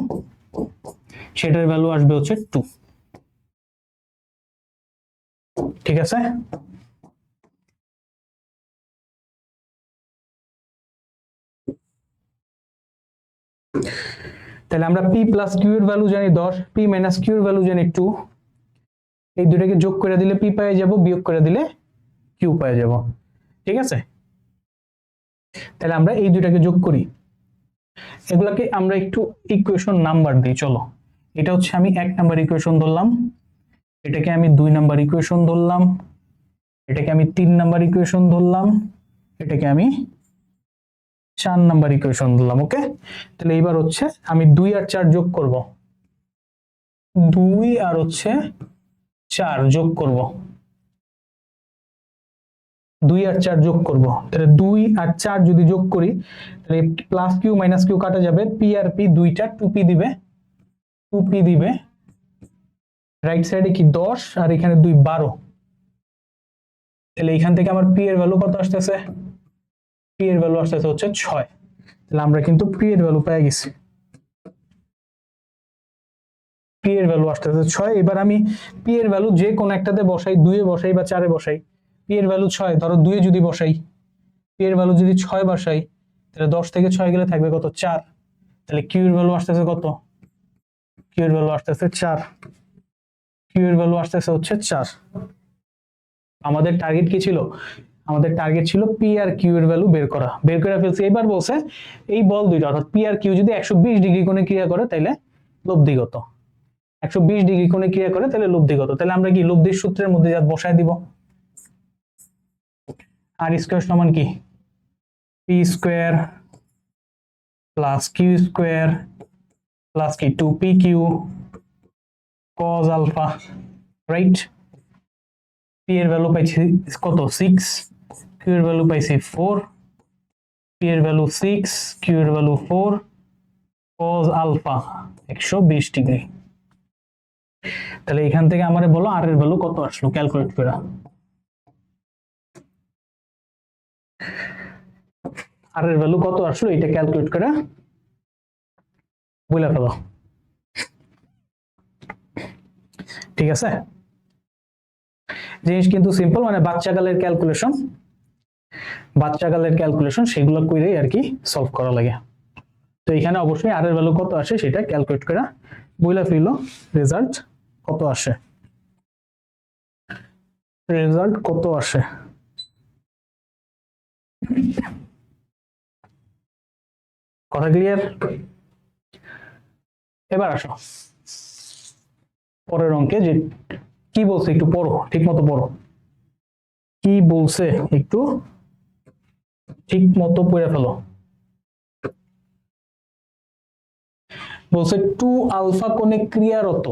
সেটার ভ্যালু আসবে হচ্ছে 2। ঠিক আছে, তাহলে আমরা পি প্লাস কিউ এর ভ্যালু জানি 10, পি মাইনাস কিউ এর ভ্যালু জানি 2। এই দুটাকে যোগ করে দিলে পি পেয়ে যাব, বিয়োগ করে দিলে কিউ পেয়ে যাব। ঠিক আছে, তাহলে আমরা এই দুটাকে যোগ করি, এগুলাকে আমরা একটু ইকুয়েশন নাম্বার দিই। চলো, এটা হচ্ছে আমি 1 নাম্বার ইকুয়েশন ধরলাম, এটাকে আমি 2 নাম্বার ইকুয়েশন ধরলাম, এটাকে আমি 3 নাম্বার ইকুয়েশন ধরলাম, এটাকে আমি 4 নাম্বার ইকুয়েশন ধরলাম। ওকে, তাহলে এইবার হচ্ছে আমি 2 আর 4 যোগ করব, 2 আর হচ্ছে 4 যোগ করব, 2 আর 4 যোগ করব। তাহলে 2 আর 4 যদি যোগ করি তাহলে প্লাস কিউ মাইনাস কিউ কাটা যাবে, পি আর পি দুইটা 2p দিবে, 2p দিবে, রাইট সাইডে কি 10 আর এখানে 2 12। তাহলে এখান থেকে আমার পি এর ভ্যালু কত আসতেছে, পি এর ভ্যালু আসতেছে হচ্ছে 6। তাহলে আমরা কিন্তু পি এর ভ্যালু পেয়ে গেছি, পি এর ভ্যালু আসতেছে 6। এবার আমি পি এর ভ্যালু যে কোন একটাতে বসাই, 2 এ বসাই বা 4 এ বসাই, পি এর ভ্যালু 6, ধরো 2 এ যদি বসাই, পি এর ভ্যালু যদি 6 বসাই তাহলে 10 থেকে 6 গেলে থাকবে কত 4। তাহলে কিউ এর ভ্যালু আসতেছে কত, কিউ এর ভ্যালু আসতেছে 4, কিউ এর ভ্যালু আসতেছে হচ্ছে 4। আমাদের টার্গেট কি ছিল, আমাদের টার্গেট ছিল পি আর কিউ এর ভ্যালু বের করা, বের করে ফেলছি। এবার বলছে এই বল দুইটা অর্থাৎ পি আর কিউ যদি 120 ডিগ্রি কোণে ক্রিয়া করে তাহলে লব্ধিগত, 120 ডিগ্রি কোণে ক্রিয়া করে তাহলে লব্ধিগত। তাহলে আমরা কি লব্ধির সূত্রের মধ্যে যা বসায় দিব, আর স্কয়ার সমান কি P square plus Q square plus কি 2p Q cos alpha, right? P এর ভ্যালু পাইছি কত 6, কিউ এর ভ্যালু পাইছি 4, পি এর ভ্যালু 6, কিউ এর ভ্যালু 4, cos আলফা 120 ডিগ্রি। তাহলে এখান থেকে আমারে বলো আর এর ভ্যালু কত আসলো, ক্যালকুলেট করা। আর এর ভ্যালু কত আসলো এটা ক্যালকুলেট করে বলে ফেলো। ঠিক আছে, জিনিস কিন্তু সিম্পল, মানে বাচ্চাকালের ক্যালকুলেশন, বাচ্চাকালের ক্যালকুলেশন সেগুলো কইরেই আর কি সলভ করা লাগে। তো এখানে অবশ্যই আর এর ভ্যালু কত আসে সেটা ক্যালকুলেট করে বইলা ফেলো, রেজাল্ট কত আসে, রেজাল্ট কত আসে। কথা ক্লিয়ার? এবার আসো পরের অঙ্কে, যে কি বলছে একটু পড়ো, ঠিক মতো পড়ো, কি বলছে একটু ঠিক মতো পড়ে ফেলো। বলছে 2 আলফা কোণে ক্রিয়ারত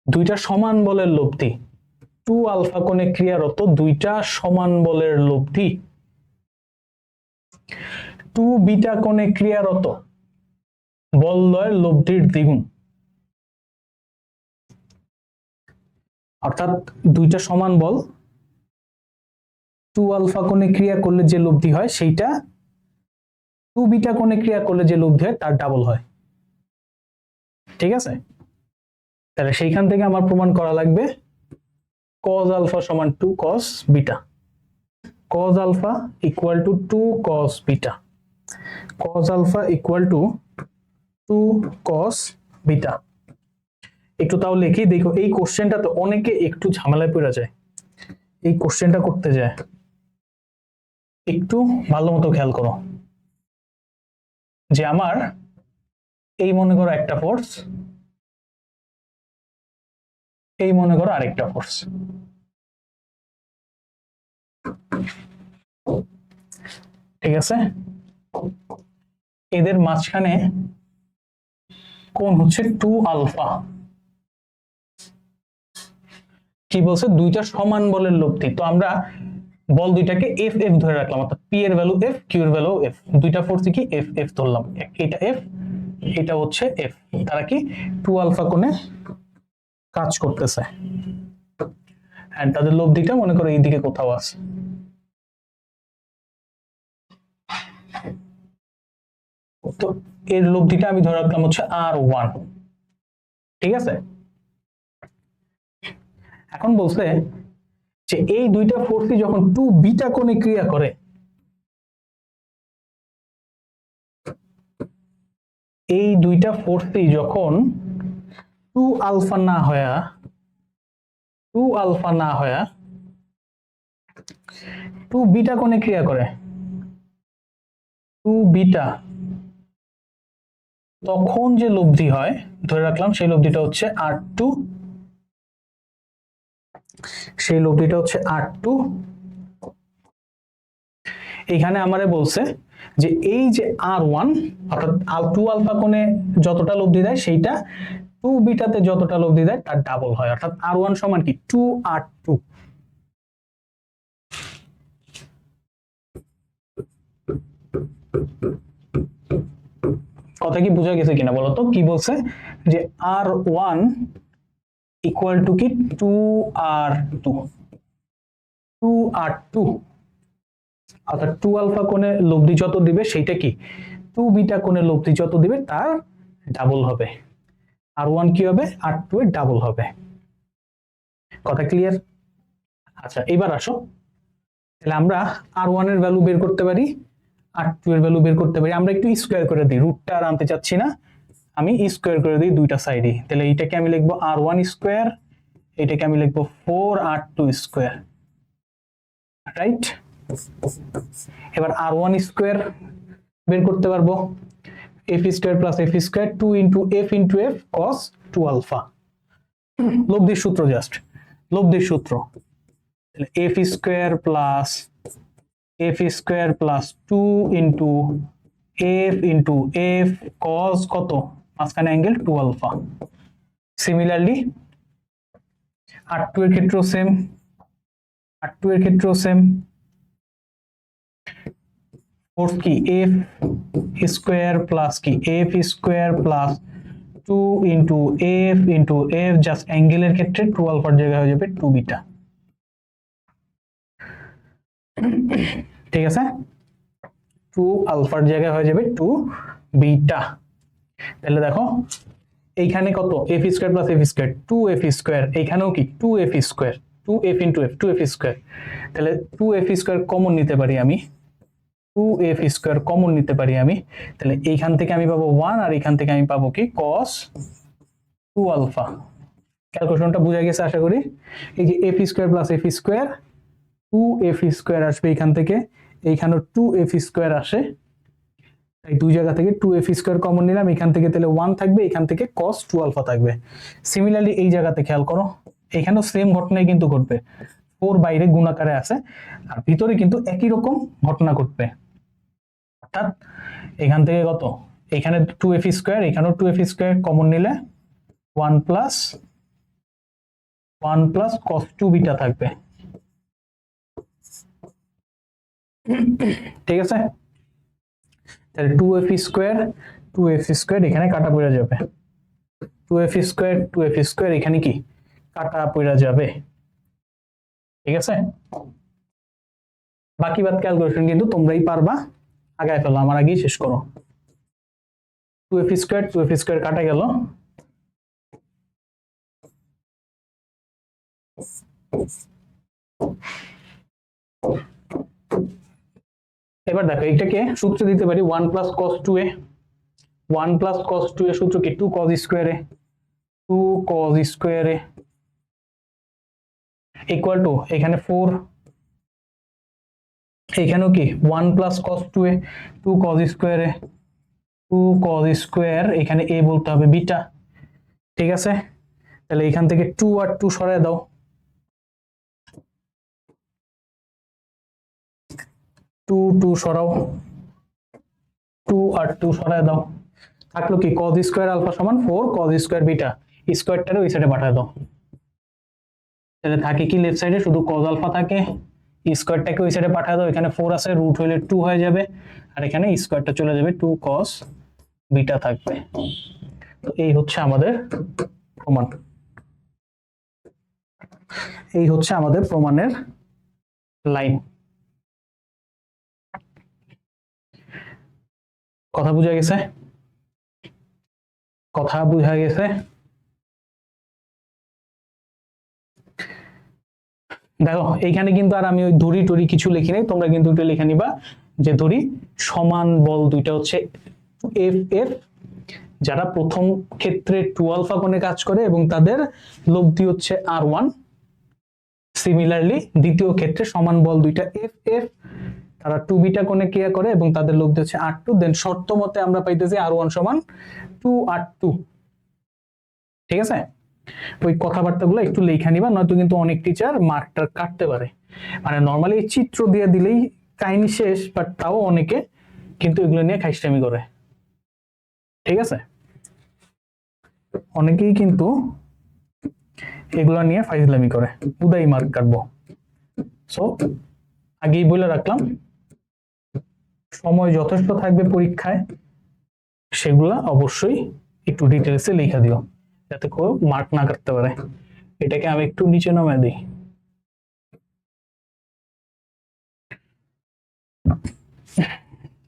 দুইটা সমান বলের লব্ধি, 2 আলফা কোণে ক্রিয়ারত দুইটা সমান বলের লব্ধি 2 বিটা কোণে ক্রিয়ারত বলদ্বয়ের লব্ধির দ্বিগুণ। অর্থাৎ দুইটা সমান বল 2 আলফা কোণে ক্রিয়া করলে যে লব্ধি হয় সেইটা 2 বিটা কোণে ক্রিয়া করলে যে লব্ধি হয় তার ডাবল হয়। ঠিক আছে, তাহলে সেইখান থেকে আমার প্রমাণ করা লাগবে cos আলফা সমান 2 cos beta, cos alpha equal to 2 cos beta, cos alpha equal to 2 cos beta. একটু তাও লিখি, দেখো এই কোশ্চেনটা তো অনেকে একটু ঝামেলায় পড়ে যায়, এই কোশ্চেনটা করতে যায়, একটু ভালো মতো খেয়াল করো যে আমার এই মনে করো একটা ফোর্স, এই মনে করো আরেকটা ফোর্স। ঠিক আছে, এদের মাঝখানে কোণ হচ্ছে 2 আলফা। কি বলছে, দুইটা সমান বলের লব্ধি। তো আমরা বল দুইটাকে এফ এফ ধরে রাখলাম, অর্থাৎ পি এর ভ্যালু এফ, কিউ এর ভ্যালু এফ। দুইটা ফোর্স কি এফ এফ ধরলাম, এটা এফ, এটা হচ্ছে এফ। তারা কি 2 আলফা কোণে কাজ করতেছে, এন্ড তাদের লব্ধিটা মনে করো এইদিকে কোথাও আছে। তো এর লব্ধিটা আমি ধরে রাখলাম হচ্ছে R1। ঠিক আছে, এখন বলছে যে এই দুইটা ফোর্সই যখন 2 বিটা কোণে ক্রিয়া করে, এই দুইটা ফোর্সই যখন 2 আলফা না হয়া 2 বিটা কোণে ক্রিয়া করে, 2 বিটা, তখন যে লব্ধি হয় ধরে রাখলাম সেই লব্ধিটা হচ্ছে R2। সেই লব্ধিটা হচ্ছে R2। এখানে আমারে বলছে যে এই যে R1 অর্থাৎ 2 আলফা কোণে যতটা লব্ধি দেয় সেইটা 2 বিটাতে যতটা লব্ধি দেয় তার ডাবল হয়, অর্থাৎ R1 সমান কি 2R2। কথা কি বোঝা গেছে কিনা বলো তো? কি বলছে যে R1 ইকুয়াল টু কি 2R2, 2R2 অর্থাৎ 2 আলফা কোণে লব্ধি যত দিবে সেইটা কি 2 বিটা কোণে লব্ধি যত দিবে তার ডাবল হবে। R1 কি হবে, R2 এর ডাবল হবে। কথা ক্লিয়ার? আচ্ছা, এবার আসো, তাহলে আমরা R1 এর ভ্যালু বের করতে পারি, R2 এর ভ্যালু বের করতে পারি। আমরা একটু স্কোয়ার করে দিই, রুটটা আর আনতে চাচ্ছি না, আমি স্কোয়ার করে দিই দুইটা সাইডে। তাহলে এইটাকে আমি লিখবো R1 স্কোয়ার, এটাকে আমি লিখবো 4R2 স্কোয়ার, রাইট? এবার R1 স্কোয়ার বের করতে পারবো, F square plus F square 2 into F cos 2 alpha. লব্ধির সূত্র, জাস্ট লব্ধির সূত্র। F square plus 2 into F cos কত, মাঝখানে অ্যাঙ্গেল 2 আলফা। সিমিলারলি R2 এর ক্ষেত্রেও সেম, ফোর্স কি এফ স্কোয়ার প্লাস কি F square plus 2 into F just অ্যাঙ্গেলের ক্ষেত্রে 2 আলফার জায়গায় হয়ে যাবে 2 বিটা। ঠিক আছে, 2 আলফার জায়গায় হয়ে যাবে 2 বিটা। তাহলে দেখো এইখানে কত, F square plus F square 2f square, এইখানেও কি 2f square, 2f into F 2f square. তাহলে 2f স্কোয়ার কমন নিতে পারি আমি, 2f স্কোয়ার কমন নিতে পারি আমি। তাহলে এইখান থেকে আমি পাবো 1 আর এইখান থেকে আমি পাবো কি cos 2 আলফা। ক্যালকুলেশনটা বোঝা গেছে আশা করি। এই যে F square plus F square, 2f square আসবে এখান থেকে, এইখানেও 2f স্কোয়ার আসে, তাই দুই জায়গা থেকে 2f স্কোয়ার কমন নিলাম, এখান থেকে তাহলে 1 থাকবে, এখান থেকে cos 2 আলফা থাকবে। সিমিলারলি এই জায়গাতে খেয়াল করো, এখানেও সেম ঘটনাই কিন্তু ঘটবে, 4 বাইরে গুণাকারে আছে আর ভিতরে কিন্তু একই রকম ঘটনা ঘটবে। অর্থাৎ এখান থেকে কত, এখানে 2f স্কোয়ার, এখানেও 2f স্কোয়ার কমন নিলে 1 প্লাস cos 2 বিটা থাকবে। ঠিক আছে, তাহলে 2f স্কোয়ার এখানে কাটা পড়ে যাবে, 2f স্কোয়ার এখানে কি কাটা পড়ে যাবে। ঠিক আছে, বাকি বাদ ক্যালকুলেশন কিন্তু তোমরাই পারবা, আগায় ফেলো, আমার আগেই শেষ করো। 2f স্কোয়ার কাটা গেল, এবার দেখো এটাকে সূত্র দিতে পারি 1 plus cos 2a, 1 plus cos 2 এর সূত্র কি 2 cos স্কোয়ারে, 2 cos স্কোয়ারে ইকুয়াল টু এখানে 4, এখানেও কি 1 প্লাস cos 2a, 2 cos স্কোয়ারে, 2 cos স্কোয়ার, এখানে a বলতে হবে বিটা। ঠিক আছে, তাহলে এখান থেকে 2 আর 2 সরায় দাও, 2 2 সরাও, 2 আর 2 সরায় দাও, থাকলো কি cos স্কয়ার আলফা সমান 4 cos স্কয়ার বিটা, স্কয়ারটারে ওই সাইডে পাঠায় দাও। তাহলে থাকে কি লেফট সাইডে শুধু cos আলফা থাকে, স্কয়ারটাকে ওই সাইডে পাঠায় দাও, এখানে 4 আছে, রুট হইলে 2 হয়ে যাবে, আর এখানে স্কয়ারটা চলে যাবে, 2 cos বিটা থাকবে। তো এই হচ্ছে আমাদের প্রমাণ, এই হচ্ছে আমাদের প্রমাণের লাইন। কথা বুঝা গেছে? কথা বুঝা গেছে? দেখো এইখানে কিন্তু আর আমি ওই ধরি টরি কিছু লিখি নাই, তোমরা কিন্তু একটু লিখে নিবা যে ধরি সমান বল দুইটা হচ্ছে এফ এফ, যারা প্রথম ক্ষেত্রে 2 আলফা কোণে কাজ করে এবং তাদের লব্ধি হচ্ছে R1, সিমিলারলি দ্বিতীয় ক্ষেত্রে সমান বল দুইটা এফ এফ, তারা 2 বিটা কোণে ক্রিয়া করে এবং তাদের লব্ধি হচ্ছে R2, দেন শর্ত মতে আমরা পাইতেছি R1 সমান 2 R2। ঠিক আছে, ওই কথাবার্তাগুলো একটু লেখা নিবা, নয়তো কিন্তু অনেক টিচার মার্কটা কাটতে পারে। মানে নর্মালি এই চিত্র দিয়ে দিলেই কাহিনী শেষ, বাট তাও অনেকে কিন্তু এগুলো নিয়ে খাইস্টামি করে। ঠিক আছে, অনেকেই কিন্তু এগুলো নিয়ে ফাইজলামি করে, উদাই মার্ক কাটবো। সো আগেই বলে রাখলাম, সময় যথেষ্ট থাকবে পরীক্ষায়, সেগুলা অবশ্যই একটু ডিটেলসে লেখা দিও যাতে কেউ মার্ক না কাটতে পারে। এটাকে আমি একটু নিচে নামায় দিই।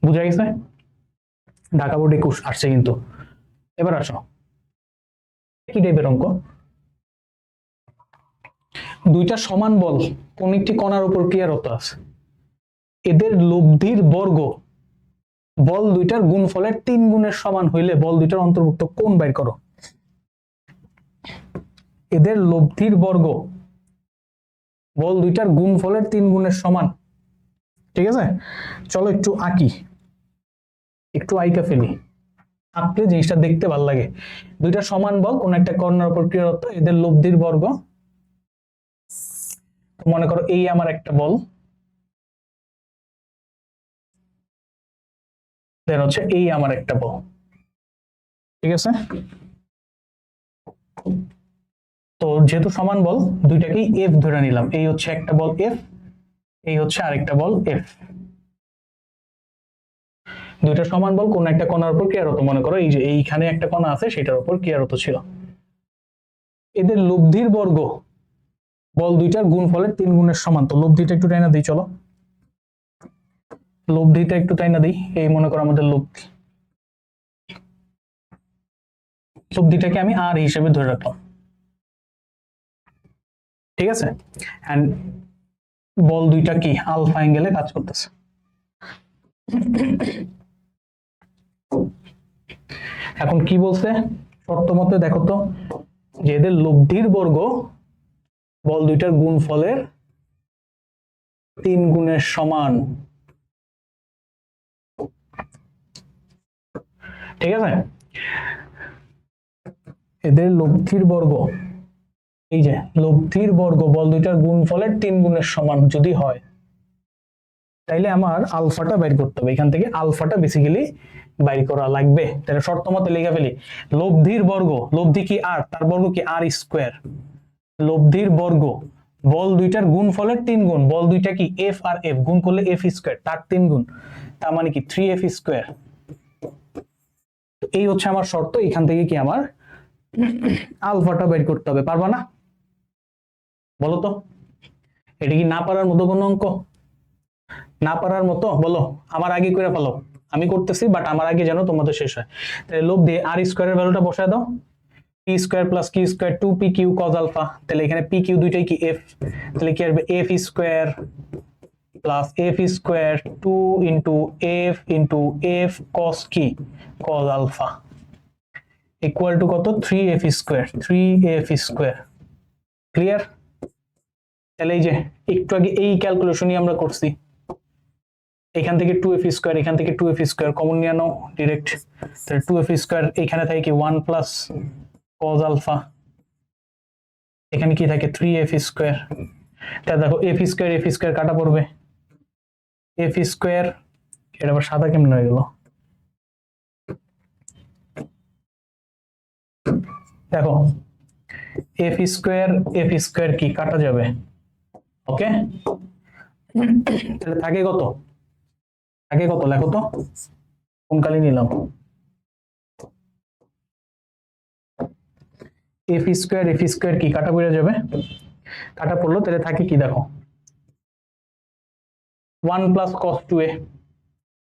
বুঝা গেছে? ঢাকা বোর্ডে আসছে কিন্তু। এবার আসো, কি টাইপের অঙ্ক, দুইটা সমান বল কোন একটি কণার উপর ক্রিয়ারত আছে, এদের লব্ধির বর্গ বল দুইটার গুণফলের 3 গুণের সমান হইলে বল দুইটার অন্তর্ভুক্ত কোণ বাইর করো। এদের লব্ধির বর্গ বল দুইটার গুণফলের 3 গুণের সমান। ঠিক আছে, চলো একটু আঁকি, একটু আঁকা ফেলি, আঁকলে জিনিসটা দেখতে ভালো লাগে। দুইটা সমান বল কোন একটা কণার উপর ক্রিয়ারত, এদের লব্ধির বর্গ, মনে করো এই আমার একটা বল, দেন হচ্ছে এই আমার একটা বল। ঠিক আছে, তো যেহেতু সমান বল দুইটাকেই এফ ধরে নিলাম, এই হচ্ছে একটা বল এফ, এই হচ্ছে আরেকটা বল এফ। দুইটা সমান বল কোন একটা কণার উপর ক্রিয়ারত, মনে করো এই যে এইখানে একটা কণা আছে সেটার উপর ক্রিয়ারত ছিল। এদের লব্ধির বর্গ বল দুইটার গুণফলের 3 গুণের সমান। তো লব্ধিটা একটু টাইনা দিই, চলো লব্ধিটা একটু টাইনা দিই। এই মনে করো আমাদের লব্ধি, লব্ধিটাকে আমি আর হিসেবে ধরে রাখলাম। ঠিক আছে, এন্ড বল দুইটা কি আলফা অ্যাঙ্গেলে কাজ করতেছে। এখন কি বলছে শর্ত মতে দেখো তো, যে এদের লব্ধির বর্গ বল দুইটার গুণফলের 3 গুণের সমান। ঠিক আছে, এদের লব্ধির বর্গ, এই যে লব্ধির বর্গ বল দুইটার গুণফলের 3 গুণের সমান যদি হয়, তাইলে আমার আলফাটা বের করতে হবে। এখান থেকে আলফাটা বেসিক্যালি বাইর করা লাগবে। তাহলে শর্ত মতে লিখে ফেলি, লব্ধির বর্গ, লব্ধি কি আর, তার বর্গ কি আর স্কয়ার, লব্ধির বর্গ বল দুইটার গুণফলের 3 গুণ, বল দুইটা কি এফ আর এফ, গুণ করলে এফ স্কয়ার, তার 3 গুণ, তার মানে কি 3f স্কয়ার। এই হচ্ছে আমার শর্ত, এখান থেকে কি আমার আলফাটা বের করতে হবে। পারবা না? বলো তো, এটা কি না পারার মতো কোনো অঙ্ক? না পারার মতো বলো, আমার আগে করে ফেলো, আমি করতেছি বাট আমার আগে যেন তোমাদের শেষ হয়। তাহলে লব্ধি আর স্কয়ারের ভ্যালুটা বসায় দাও, p square plus Q square 2p Q cos alpha. তাহলে এখানে পি কিউ দুইটাই কি এফ, তাহলে কি আসবে F square plus F square 2 into F cos কি cos আলফা ইকুয়াল টু কত 3f square, 3f square. Clear? তাহলে এই যে একটু আগে এই ক্যালকুলেশনই আমরা করছি, এখান থেকে 2f স্কয়ার, এখান থেকে 2f স্কয়ার কমন নিয়ে নাও ডাইরেক্ট, তাহলে 2f স্কয়ার এখানে থাকে কি 1 প্লাস cos আলফা এখানে কি থাকে 3f স্কোয়ার। তা দেখো এফ স্কোয়ার কাটা পড়বে, এফ স্কোয়ার, এটা আবার সাদা কেমন হয়ে গেল, দেখো এফ স্কোয়ার কি কাটা যাবে, ওকে। তাহলে থাকে কত, লেখো তো, কোন কালি নিলাম, এফ স্কোয়ার কি কাটা পড়ে যাবে, কাটা পড়লো, তাহলে থাকে কি দেখো 1 plus cos 2a,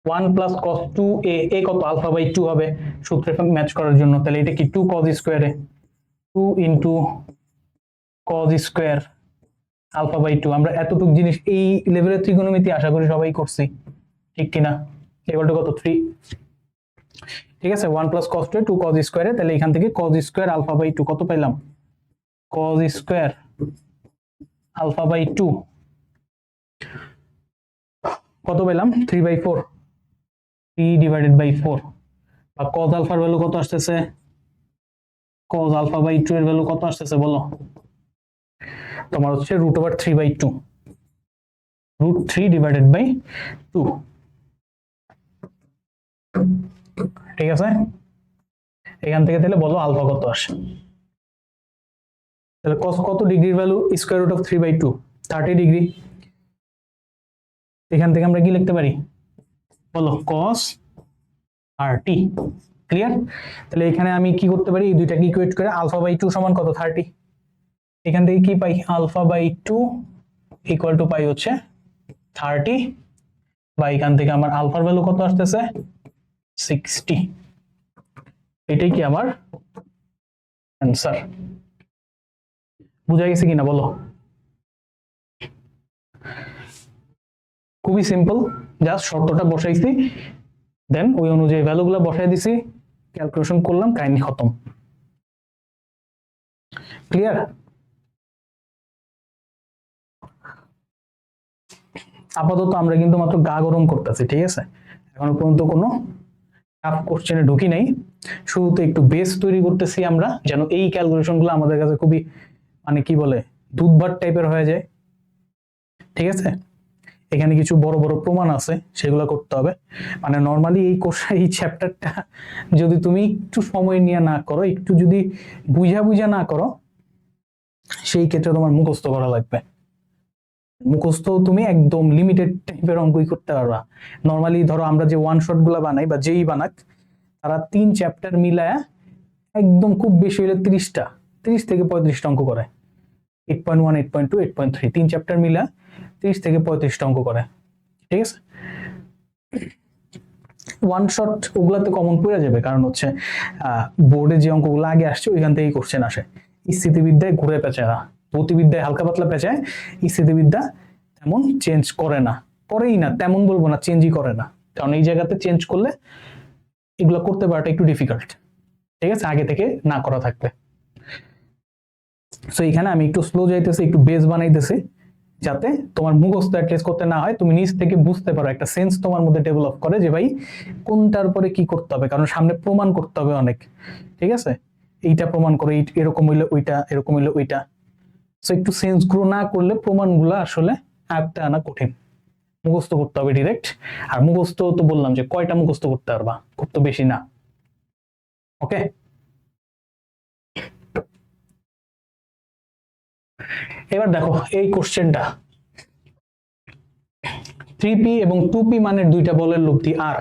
1 plus cos 2a, এ কত আলফা বাই 2 হবে সূত্রে ম্যাচ করার জন্য, তাহলে এটা কি 2 কস স্কোয়ারে, 2 into cos square alpha by 2। আমরা এতটুকু জিনিস এই লেভেলের ত্রিকোণমিতি আশা করি সবাই করছি, ঠিক কিনা, ইকুয়াল টু কত 3, ঠিক আছে। 1 প্লাস কস 2 2 কস স্কোয়ারে, তাহলে এখান থেকে কস স্কোয়ার আলফা বাই 2 কত পাইলাম, কস স্কোয়ার আলফা বাই 2 কত পেলাম 3/4, 3 ডিভাইডেড বাই 4, বা কস আলফার ভ্যালু কত আসতেছে, কস আলফা বাই 2 এর ভ্যালু কত আসতেছে বলো, তোমার হচ্ছে √3/2, √3 ডিভাইডেড বাই 2, ঠিক আছে। এখান থেকে তাহলে বলো আলফা কত আসে, তাহলে কস কত ডিগ্রির value, square root of 3/2 30 degree. এখান থেকে আমরা কি লিখতে পারি বলো, কস 30, ক্লিয়ার। তাহলে এখানে আমি কি করতে পারি, এই দুইটাকে ইকুয়েট করে আলফা বাই 2 সমান কত 30, এখান থেকে কি পাই আলফা বাই 2 ইকুয়াল টু পাই হচ্ছে 30, বা এখান থেকে আমার আলফার ভ্যালু কত আসতেছে 60, এটাই কি আমার অ্যান্সার। বুঝা গেছে কিনা বলো, খুবই সিম্পল, জাস্ট শর্তটা বসাইছি, দেন ওই অনুযায়ী ভ্যালুগুলো বসাই দিছি, ক্যালকুলেশন করলাম, কাহিনী খতম, ক্লিয়ার। আপাতত আমরা কিন্তু মাত্র গা গরম করতেছি, ঠিক আছে, এখনো পর্যন্ত কোনো টাফ কোশ্চেনে ঢুকি নাই, শুরুতে একটু বেস তৈরি করতেছি আমরা, যেন এই ক্যালকুলেশন গুলো আমাদের কাছে খুবই মানে কি বলে দুধভাত টাইপের হয়ে যায়, ঠিক আছে। এখানে কিছু বড় বড় প্রমাণ আছে, সেগুলো করতে হবে, মানে নর্মালি এই চ্যাপ্টারটা যদি তুমি একটু সময় নিয়ে না করো, একটু যদি বুঝা না করো, সেই ক্ষেত্রে তোমার মুখস্থ করা লাগবে, মুখস্থ তুমি একদম লিমিটেড টাইপের অঙ্কই করতে পারবা। নর্মালি ধরো আমরা যে ওয়ান শট গুলা বানাই বা যেই বানাক, তারা 3 চ্যাপ্টার মিলায় একদম খুব বেশি হলে 30 থেকে 35টা অঙ্ক করে, 8.1 8.2 8.3 3 চ্যাপ্টার মিলা 30 থেকে 35টা অঙ্ক করে, ঠিক আছে। ওয়ান শট ওগুলাতে কমন পড়ে যাবে, কারণ হচ্ছে বোর্ডে যে অঙ্কগুলো আগে আসছে ওইখান থেকেই কোশ্চেন আসে। স্থিতিবিদ্যায় ঘুরে পেঁচায় না, ভৌতিবিদ্যায় হালকা পাতলা পেঁচায়, স্থিতিবিদ্যা তেমন চেঞ্জ করে না, করেই না, তেমন বলবো না, চেঞ্জই করে না, কারণ এই জায়গাতে চেঞ্জ করলে এগুলো করতে পারাটা একটু ডিফিকাল্ট, ঠিক আছে, আগে থেকে না করা থাকবে। সো এখানে আমি একটু স্লো যাইতেছি, একটু বেস বানাইতেছি, যাতে তোমার মুখস্থ অ্যাটলিস্ট করতে না হয়, তুমি নিজ থেকে বুঝতে পারো, একটা সেন্স তোমার মধ্যে ডেভেলপ করে যে ভাই কোনটার পরে কি করতে হবে, কারণ সামনে প্রমাণ করতে হবে অনেক, ঠিক আছে, এইটা প্রমাণ করে এরকম হইলে ওইটা, এরকম হইলে ওইটা। সো একটু সেন্স গ্রো না করলে প্রমাণগুলো আসলে আয়ত্তে আনা কঠিন, মুখস্থ করতে হবে ডিরেক্ট। আর মুখস্থ তো বললাম যে কয়টা মুখস্থ করতে পারবা, খুব তো বেশি না, ওকে। এবার দেখো এই কোশ্চেনটা, 3p এবং 2p মানের দুইটা বলের লব্ধি আর,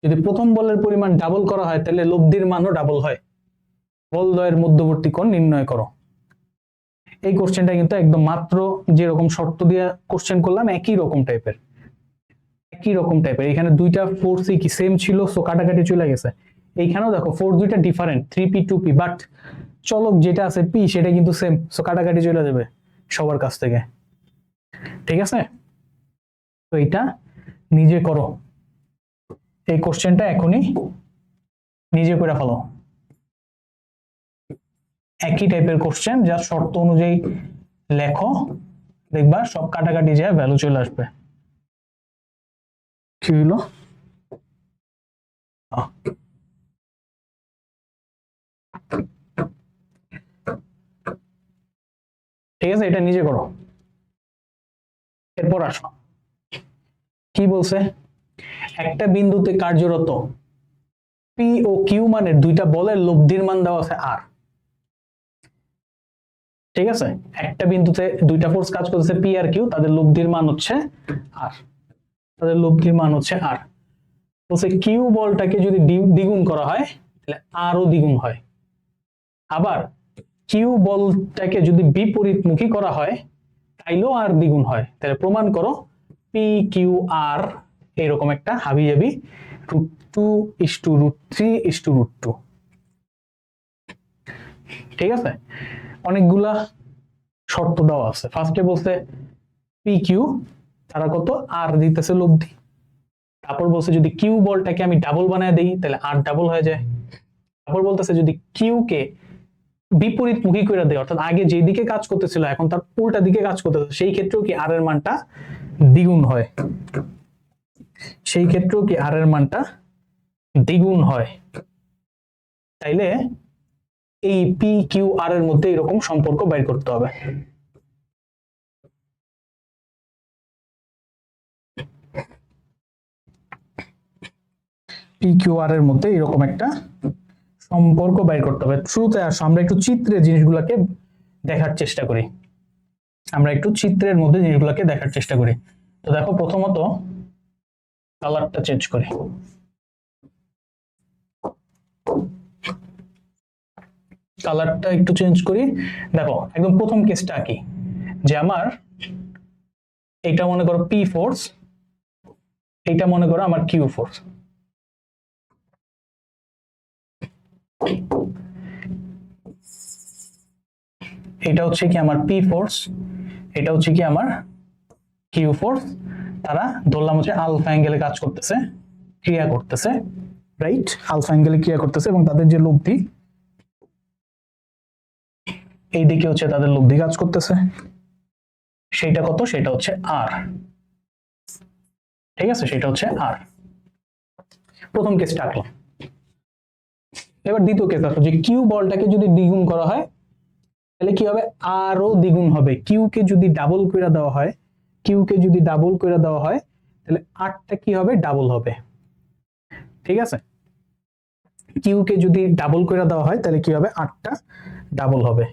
যদি প্রথম বলের পরিমাণ ডাবল করা হয় তাহলে লব্ধির মানও ডাবল হয়, বল দ্বয়ের মধ্যবর্তী কোণ নির্ণয় করো। এই কোশ্চেনটা কিন্তু একদম মাত্র যেরকম শর্ত দিয়ে কোশ্চেন করলাম একই রকম টাইপের, এখানে দুইটা ফোর্সই কি সেম ছিল, সো কাটাকাটি চলে গেছে। এইখানেও দেখো ফোর্স দুইটা ডিফারেন্ট, 3p 2p, বাট চলক যেটা আছে p সেটা কিন্তু সেম, সো কাটাকাটি চলে যাবে সবার কাছ থেকে, ঠিক আছে। তো এটা নিজে করো, এই কোশ্চেনটা এখনই নিজে করে ফেলো, একই টাইপের কোশ্চেন, যা শর্ত অনুযায়ী লেখো, দেখবা সব কাটাকাটি যায় ভ্যালু চলে আসবে। কি হলো, ঠিক আছে, এটা নিজে করো। এরপর আসো, কি বলছে, একটা বিন্দুতে কার্যরত পি ও কিউ মানের দুইটা বলের লব্ধির মান দেওয়া আছে আর। ঠিক আছে, একটা বিন্দুতে দুইটা ফোর্স কাজ করতেছে পি আর কিউ, তাদের লব্ধির মান হচ্ছে আর, তাদের লব্ধির মান হচ্ছে আর। বলছে কিউ বলটাকে যদি দ্বিগুণ করা হয় তাহলে আরও দ্বিগুণ হয়, আবার কিউ বলটাকে যদি বিপরীতমুখী করা হয় তাইলেও আর দ্বিগুণ হয়। তাহলে প্রমাণ করো পি কিউ আর এরকম একটা হাবিজাবি √2:√3:√2। ঠিক আছে, অনেকগুলা শর্ত দেওয়া আছে। ফার্স্টে বলছে পি কিউ তারা কত আর দিতেছে লব্ধি, তারপর বলছে যদি কিউ বলটাকে আমি ডাবল বানায় দেই তাহলে আর ডাবল হয়ে যায়। তারপর বলতেছে যদি কিউ কে বিপরীতমুখী করে দেয়, অর্থাৎ আগে যে দিকে কাজ করতেছিল এখন তার উল্টা দিকে কাজ করতেছে, সেই ক্ষেত্রেও কি আর এর মানটা দ্বিগুণ হয়, সেই ক্ষেত্রেও কি আর এর মানটা দ্বিগুণ হয়। তাইলে এই পি কিউ আর এর মধ্যে এরকম সম্পর্ক বের করতে হবে। পি কিউ আর এর মধ্যে এরকম একটা সম্পর্ক বের করতে হবে। শুরুতে আসো আমরা একটু চিত্রে জিনিসগুলোকে দেখার চেষ্টা করি, আমরা একটু চিত্রের মধ্যে জিনিসগুলোকে দেখার চেষ্টা করি। তো দেখো, প্রথমত কালারটা চেঞ্জ করি, কালারটা একটু চেঞ্জ করি। দেখো একদম প্রথম কেসটা কি, যে আমার এটা মনে করো পি ফোর্স, এটা মনে করো আমার কিউ ফোর্স। এটা হচ্ছে কি আমার পি ফোর্স, এটা হচ্ছে কি আমার কিউ ফোর্স। তারা ধরলাম হচ্ছে আলফা অ্যাঙ্গেলে কাজ করতেছে, ক্রিয়া করতেছে, রাইট, আলফা অ্যাঙ্গেলে ক্রিয়া করতেছে, এবং তাদের যে লব্ধি এই দিকে হচ্ছে তাদের লব্ধি কাজ করতেছে, সেইটা কত, সেটা হচ্ছে আর। ঠিক আছে, সেটা হচ্ছে আর। প্রথম কেসটা আঁকলাম। এবার দ্বিতীয় কেস আসো, যে কিউ বলটাকে যদি দ্বিগুণ করা হয় তাহলে কি হবে, আরো দ্বিগুণ হবে। কিউ কে যদি ডাবল করে দেওয়া হয়, কিউ কে যদি ডাবল করে দেওয়া হয় তাহলে আরটা কি হবে, ডাবল হবে। ঠিক আছে, কিউ কে যদি ডাবল করে দেওয়া হয় তাহলে কি হবে, আরটা ডাবল হবে।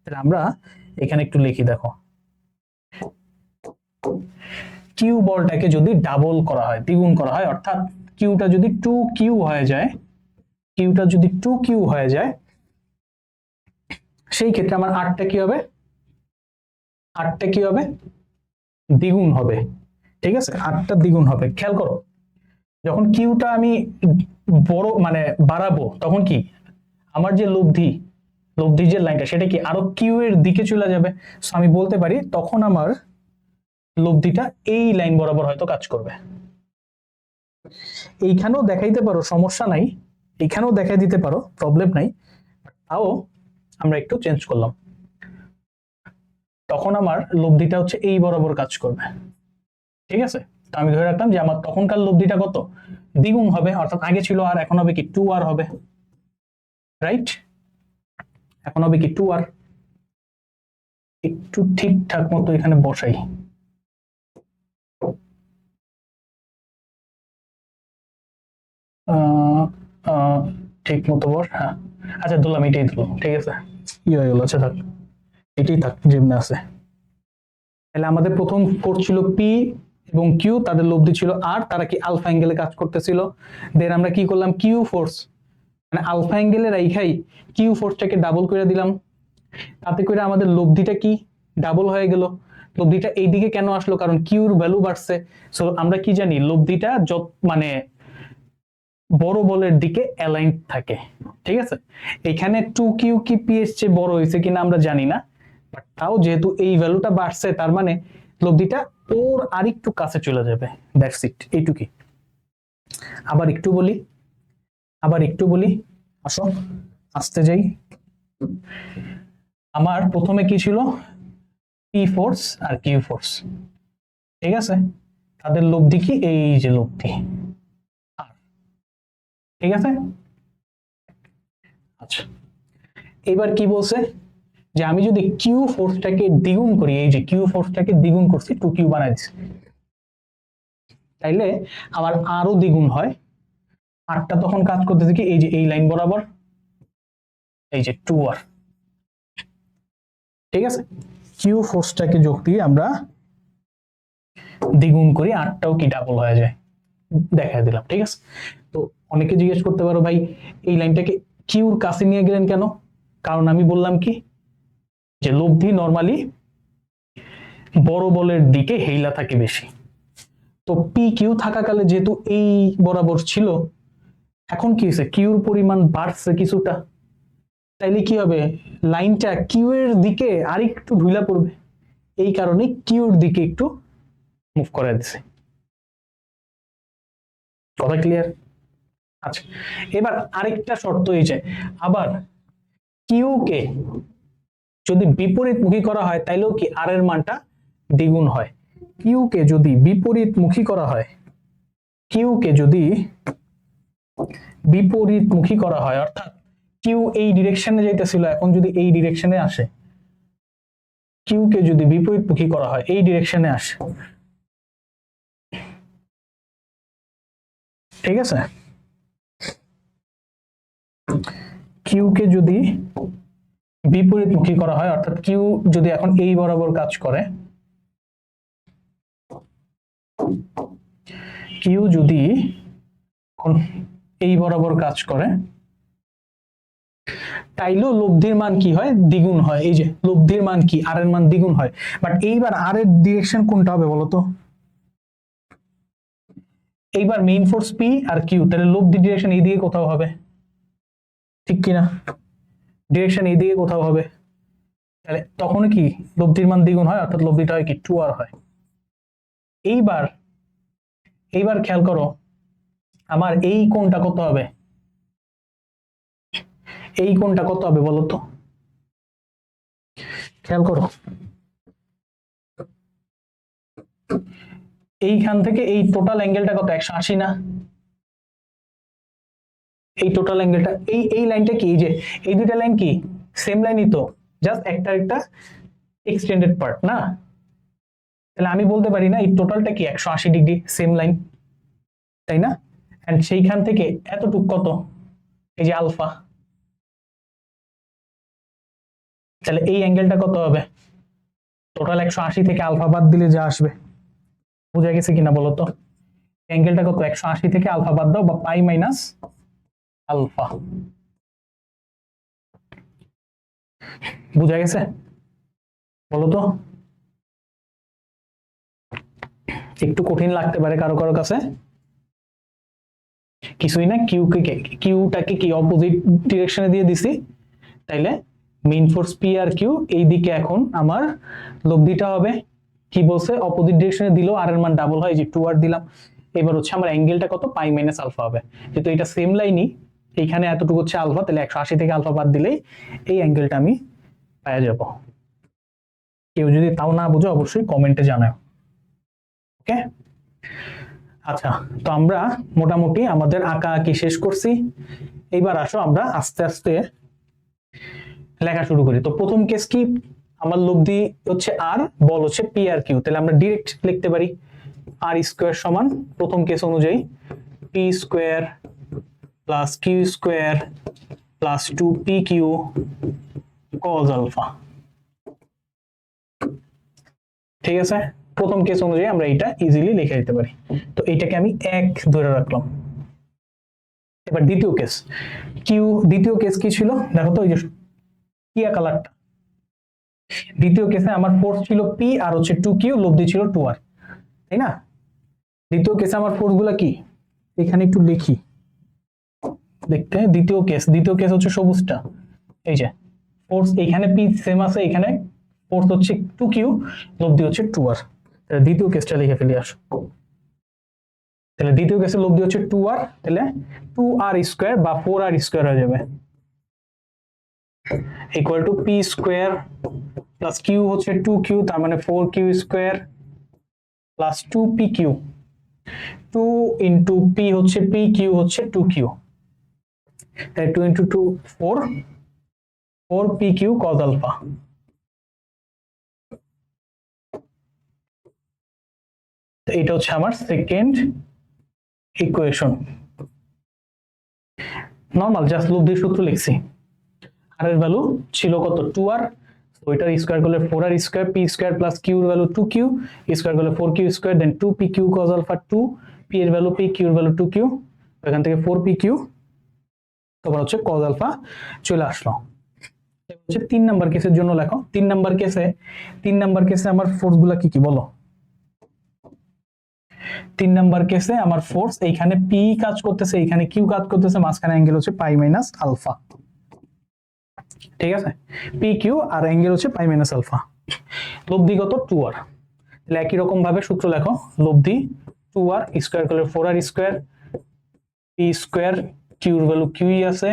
তাহলে আমরা এখানে একটু লিখি, দেখো কিউ বলটাকে যদি ডাবল করা হয়, দ্বিগুণ করা হয়, অর্থাৎ কিউটা যদি 2q হয়ে যায়, কিউটা যদি 2q হয়ে যায়, সেই ক্ষেত্রে আমার আরটা কি হবে, আরটা কি হবে, দ্বিগুণ হবে। ঠিক আছে, আরটা দ্বিগুণ হবে। খেয়াল করো, যখন কিউটা আমি বড় মানে বাড়াবো তখন কি আমার যে লব্ধি, লব্ধির যে লাইনটা সেটা কি আরো কিউ এর দিকে চলে যাবে। সো আমি বলতে পারি তখন আমার লব্ধিটা এই লাইন বরাবর হয়তো কাজ করবে। এইখানেও দেখাইতে পারো, সমস্যা নাই, এখানেও দেখাই দিতে পারো, প্রবলেম নাই, তাও আমরা একটু চেঞ্জ করলাম। তখন আমার লব্ধিটা হচ্ছে এই বরাবর কাজ করবে। ঠিক আছে, তো আমি ধরে রাখলাম যে আমার তখনকার লব্ধিটা কত, দ্বিগুণ হবে, অর্থাৎ আগে ছিল আর, এখন হবে কি 2r হবে, রাইট, এখন হবে কি 2r। একটু ঠিকঠাক মতো এখানে বসাই। ঠিক মতো বস, হ্যাঁ, আচ্ছা ধরলাম, এটাই ধরলাম, ঠিক আছে, কি হয়ে গেল, আচ্ছা থাক, এটাই থাক যেমনি আছে। তাহলে আমাদের প্রথম ফোর্স ছিল পি এবং কিউ, তাদের লব্ধি ছিল আর, তারা কি আলফা অ্যাঙ্গেলে কাজ করতেছিল। দেন আমরা কি করলাম, কিউ ফোর্স মানে আলফা অ্যাঙ্গেলে রাইখাই কিউ ফোর্সটাকে ডাবল করে দিলাম, তাতে করে আমাদের লব্ধিটা কি ডাবল হয়ে গেল। লব্ধিটা এইদিকে কেন আসলো, কারণ কিউর ভ্যালু বাড়ছে। সো আমরা কি জানি, লব্ধিটা যত মানে বড় বলের দিকে অ্যালাইন থাকে। ঠিক আছে, এখানে 2q কি পি এর চেয়ে বড় হয়েছে কিনা আমরা জানি না, বাট তাও যেহেতু এই ভ্যালুটা বাড়ছে তার মানে লব্ধিটা ওর আরেকটু কাছে চলে যাবে, দ্যাটস ইট, এইটুকুই। আবার একটু বলি, আবার একটু বলি, আসো আসতে যাই। আমার প্রথমে কি ছিল, পি ফোর্স আর কিউ ফোর্স। ঠিক আছে, তাদের লব্ধি কি, এই যে লব্ধি আর। ঠিক আছে, আচ্ছা এবার কি বলছে, যে আমি যদি কিউ ফোর্সটাকে দ্বিগুণ করি, এই যে কিউ ফোর্সটাকে দ্বিগুণ করছি, 2q বানাই দিচ্ছি, তাইলে আমার আরো দ্বিগুণ হয়। আরটা তখন কাজ করতেছে কি, এই যে এই লাইন বরাবর, এই যে 2r, ঠিক আছে। কিউ ফোর্সটাকে যোগ দিয়ে আমরা দ্বিগুণ করি, আরটাও কি ডাবল হয়ে যায়, দেখা দিলাম, ঠিক আছে। তো অনেকে জিজ্ঞেস করতে পারো ভাই এই লাইনটাকে কিউর কাছে নিয়ে গেলেন কেন? কারণ আমি বললাম কি যে লব্ধি নরমালি বড় বলের দিকে হেইলা থাকে বেশি। তো পি কিউ থাকাকালে যেহেতু এই বরাবর ছিল, এখন কি হয়েছে, কিউর পরিমাণ বাড়ছে কিছুটা, তাইলে কি হবে, লাইনটা কিউ এর দিকে আরেকটু ঢুলা পড়বে, এই কারণে কিউর দিকে একটু মুভ করে দিছে। কথা ক্লিয়ার? আচ্ছা, এবার আরেকটা শর্ত এই যে আবার কিউ কে যদি বিপরীতমুখী করা হয় তাইলেও কি আর এর মানটা দ্বিগুণ হয়। কিউ কে যদি বিপরীতমুখী করা হয়, কিউ কে যদি বিপরীতমুখী করা হয়, অর্থাৎ কিউ এই ডিরেকশনে যাইতেছিল, এখন যদি এই ডিরেকশনে আসে, কিউ কে যদি বিপরীতমুখী করা হয়, এই ডিরেকশনে আসে, ঠিক আছে। কিউ কে যদি বিপরীতমুখী করা হয়, অর্থাৎ কিউ যদি এখন এই বরাবর কাজ করে, কিউ যদি এই বরাবর কাজ করে, তাইলেও লব্ধির মান কি হয়, দ্বিগুণ হয়। এই যে লব্ধির মান কি, আর এর মান দ্বিগুণ হয়। বাট এইবার আর এর ডিরেকশন কোনটা হবে বলতো? এইবার main force P R Q, তাহলে লব্ধি ডিরেকশন এই দিকে কোথাও হবে, ঠিক কিনা? ডিরেকশন এই দিকে কোথাও হবে, তাহলে তখন কি লব্ধির মান দ্বিগুণ হয়, অর্থাৎ লব্ধিটা হয় কি 2r হয়। এইবার এইবার খেয়াল করো আমার এই কোণটা কত হবে, এই কোণটা কত হবে বলতো, খেয়াল করো। এইখান থেকে এই টোটাল অ্যাঙ্গেলটা কত, 180 না? এই টোটাল অ্যাঙ্গেলটা, এই এই লাইনটা কি, এই যে এই দুইটা লাইন কি সেম লাইনই তো, জাস্ট একটা একটা এক্সটেন্ডেড পার্ট না? তাহলে আমি বলতে পারি না এই টোটালটা কি 180 ডিগ্রি সেম লাইন, তাই না? এন্ড সেইখান থেকে এতটুকু কত, এই যে আলফা, তাহলে এই অ্যাঙ্গেলটা কত হবে, টোটাল 180 থেকে আলফা বাদ দিলে যা আসবে, বুঝা গেছে কিনা বলতো? অ্যাঙ্গেলটা কত, 180 থেকে আলফা বাদ দাও, বা পাই মাইনাস আলফা, বুঝা গেছে বলতো? একটু কঠিন লাগতে পারে কারো কারো কাছে, কিছুই না, কিউটাকে কি অপোজিট ডিরেকশনে দিয়ে দিছি, তাইলে main force P R Q এই দিকে এখন আমার লব্ধিটা হবে কি বলছে, অপোজিট ডিরেকশনে দিলেও আর এর মান ডাবল হয়, যে 2r দিলাম। এবার হচ্ছে আমার অ্যাঙ্গেলটা কত, পাই মাইনাস আলফা হবে, যেহেতু এটা সেম লাইনই, এইখানে এতটুকু হচ্ছে আলফা, তাহলে 180 থেকে আলফা বাদ দিলেই এই অ্যাঙ্গেলটা আমি পেয়ে যাব। কেউ যদি তাও না বুঝো অবশ্যই কমেন্টে জানাও, ওকে? আচ্ছা, তো আমরা মোটামুটি আমাদের আঁকা আঁকি শেষ করছি। এইবার আসো আমরা আস্তে আস্তে লেখা শুরু করি। তো প্রথম কেস কি, আমার লব্ধি হচ্ছে আর, বল হচ্ছে পি আর কিউ, তাহলে আমরা ডিরেক্ট লিখতে পারি আর স্কোয়ার সমান প্রথম কেস অনুযায়ী p square plus q square plus 2pq cos alpha, ঠিক আছে। প্রথম কেস অনুযায়ী আমরা এটা ইজিলি লিখে দিতে পারি, তো এইটাকে আমি 1 ধরে রাখলাম। এবার দ্বিতীয় কেস কিউ, দ্বিতীয় কেস কি ছিল দেখো তো, ওই যে কিয়া কালারটা, দ্বিতীয় কেসে আমার ফোর্স ছিল পি আর হচ্ছে 2q, লব্ধি ছিল 2r, তাই না? দ্বিতীয় কেসে আমার ফোর্স গুলা কি, এখানে একটু লিখি দেখতে, দ্বিতীয় কেস হচ্ছে সবুজটা, এই যে ফোর্স এখানে পি সেম আছে, এখানে ফোর্স হচ্ছে 2q, লব্ধি হচ্ছে 2r, তাহলে দ্বিতীয় কেসটা লিখে ফেলি আসো। তাহলে দ্বিতীয় কেসে লব্ধি হচ্ছে 2r, তাহলে 2r স্কয়ার বা 4r স্কয়ার হয়ে যাবে, equal to p square plus q হচ্ছে 2q, তার মানে 4q square plus 2pq, 2 into p হচ্ছে p, q হচ্ছে 2q, তাহলে 2 ইন্টু 2 4, 4pq cos alpha। এটা হচ্ছে আমার সেকেন্ড ইকুয়েশন। নর্মাল জাস্ট লব্ধির সূত্র লিখছি। আর এর ভ্যালু ছিল কত 2r, ওইটার স্কয়ার করলে 4r square, p square plus q এর ভ্যালু 2q স্কয়ার করলে 4q স্কয়ার, দেন 2pq cos alpha 2, p এর ভ্যালু p, q এর ভ্যালু 2q, এখান থেকে 4pq, তারপর হচ্ছে cos alpha চলে আসলো। হচ্ছে 3 নাম্বার কেসের জন্য লেখো। 3 নাম্বার কেসে আমার ফোর্স গুলা কি কি বলো? 3 নাম্বার কেসে আমার ফোর্স এইখানে p কাজ করতেছে, এইখানে q কাজ করতেছে, মাঝখানে অ্যাঙ্গেল হচ্ছে পাই মাইনাস আলফা। ঠিক আছে, পি কিউ আর অ্যাঙ্গেল হচ্ছে পাই মাইনাস আলফা। লব্ধিগত 2r, তাহলে একই রকম ভাবে সূত্র লেখো। লব্ধি 2r স্কয়ার করলে 4r square, p square, q এর ভ্যালু কিউই আছে,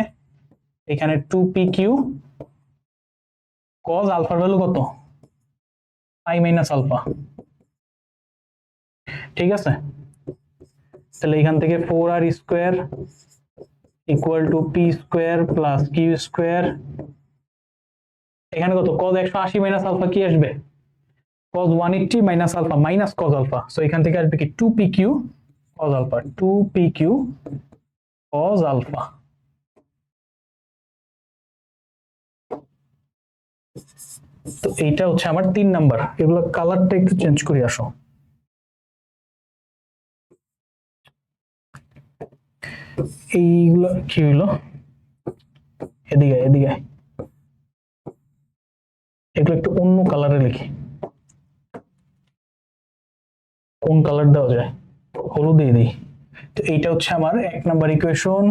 এখানে 2pq cos আলফার ভ্যালু কত পাই মাইনাস আলফা। ঠিক আছে, তাহলে এখান থেকে 4r square equal to p square plus Q square, এখানে কত cos 180 মাইনাস আলফা কি আসবে cos 180 minus alpha minus cos alpha, so এখান থেকে আসবে কি 2pq cos alpha, 2pq cos alpha. তো এইটা হচ্ছে আমার 3 নাম্বার। এগুলো কালারটা একটু চেঞ্জ করে আসো। এইগুলো কি হলো, এদিকে এদিকে, এগুলো একটু অন্য কালারে লিখি। কোন কালার দেওয়া যায়, হলুদে দিই। তো এইটা হচ্ছে আমার 1 নাম্বার ইকুয়েশন,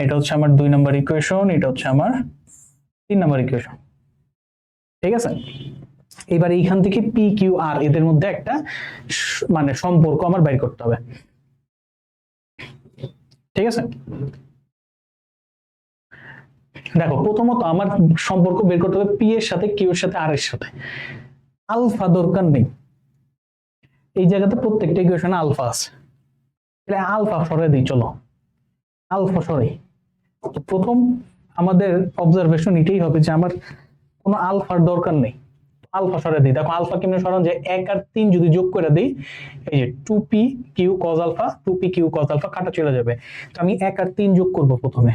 এটা হচ্ছে আমার 2 নাম্বার ইকুয়েশন, এটা হচ্ছে আমার 3 নাম্বার ইকুয়েশন। ঠিক আছে, এবার এইখান থেকে পি কিউ আর এদের মধ্যে একটা মানে সম্পর্ক আমার বের করতে হবে। ঠিক আছে, দেখো প্রথমত আমার সম্পর্ক বের করতে হবে পি এর সাথে কিউ এর সাথে আর এর সাথে। আলফা দরকার নেই, এই জায়গাতে প্রত্যেকটা ইকুয়েশনে আলফা আছে, তাহলে আলফা সরাই দিই। চলো আলফা সরাই। তো প্রথম আমাদের অবজারভেশন এটাই হবে যে আমার কোনো আলফার দরকার নেই, আলফা সরাই দিই। দেখো আলফা কেমনে সরান, যে 1 আর 3 যদি যোগ করে দিই, এই যে 2pq cos alpha, 2pq cos alpha কাটা চলে যাবে। তো আমি 1 আর 3 যোগ করব, প্রথমে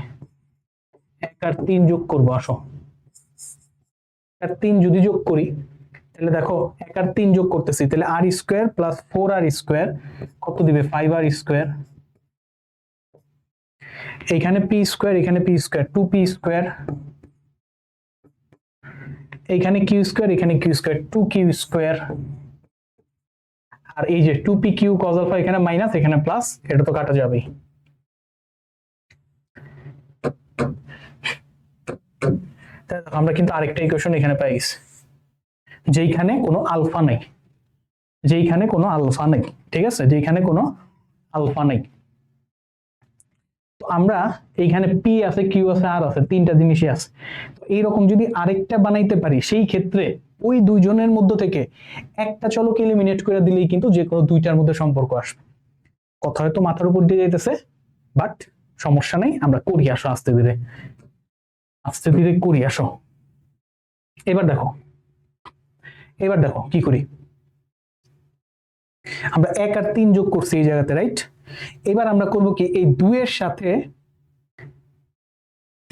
1 আর 3 যোগ করব। আসো 1 আর 3 যদি যোগ করি, তাহলে দেখো 1 আর 3 যোগ করতেছি, তাহলে আর স্কয়ার প্লাস 4r স্কয়ার কত দিবে 5r স্কয়ার, এইখানে p স্কয়ার, এখানে p স্কয়ার 2p স্কয়ার, এইখানে q স্কয়ার, এখানে q স্কয়ার 2q স্কয়ার, আর এই যে 2pq cos আলফা এখানে মাইনাস এখানে প্লাস, এটা তো কাটা যাবেই। আমরা কিন্তু আরেকটা ইকুয়েশন এখানে পাই গেছি, যেইখানে কোনো আলফা নেই, যেইখানে কোনো আলফা নেই। ঠিক আছে, যেইখানে কোনো আলফা নেই। তো আমরা এইখানে পি আছে, কিউ আছে, আর আছে, তিনটা জিনিসই আছে। তো এইরকম যদি আরেকটা বানাইতে পারি, সেই ক্ষেত্রে ওই দুইজনের মধ্যে থেকে একটা চলক এলিমিনেট করে দিলেই কিন্তু যে কোনো দুইটার মধ্যে সম্পর্ক আসবে। কথা হয়তো মাথার উপর দিয়ে যাইতেছে, বাট সমস্যা নেই, আমরা করি। আসো আস্তে ধীরে আস্তে ধীরে করি। আসো এবার দেখো, এবার দেখো কি করি। আমরা 1 আর 3 যোগ করছি এই জায়গাতে, রাইট? এবার আমরা করব কি, এই 2 এর সাথে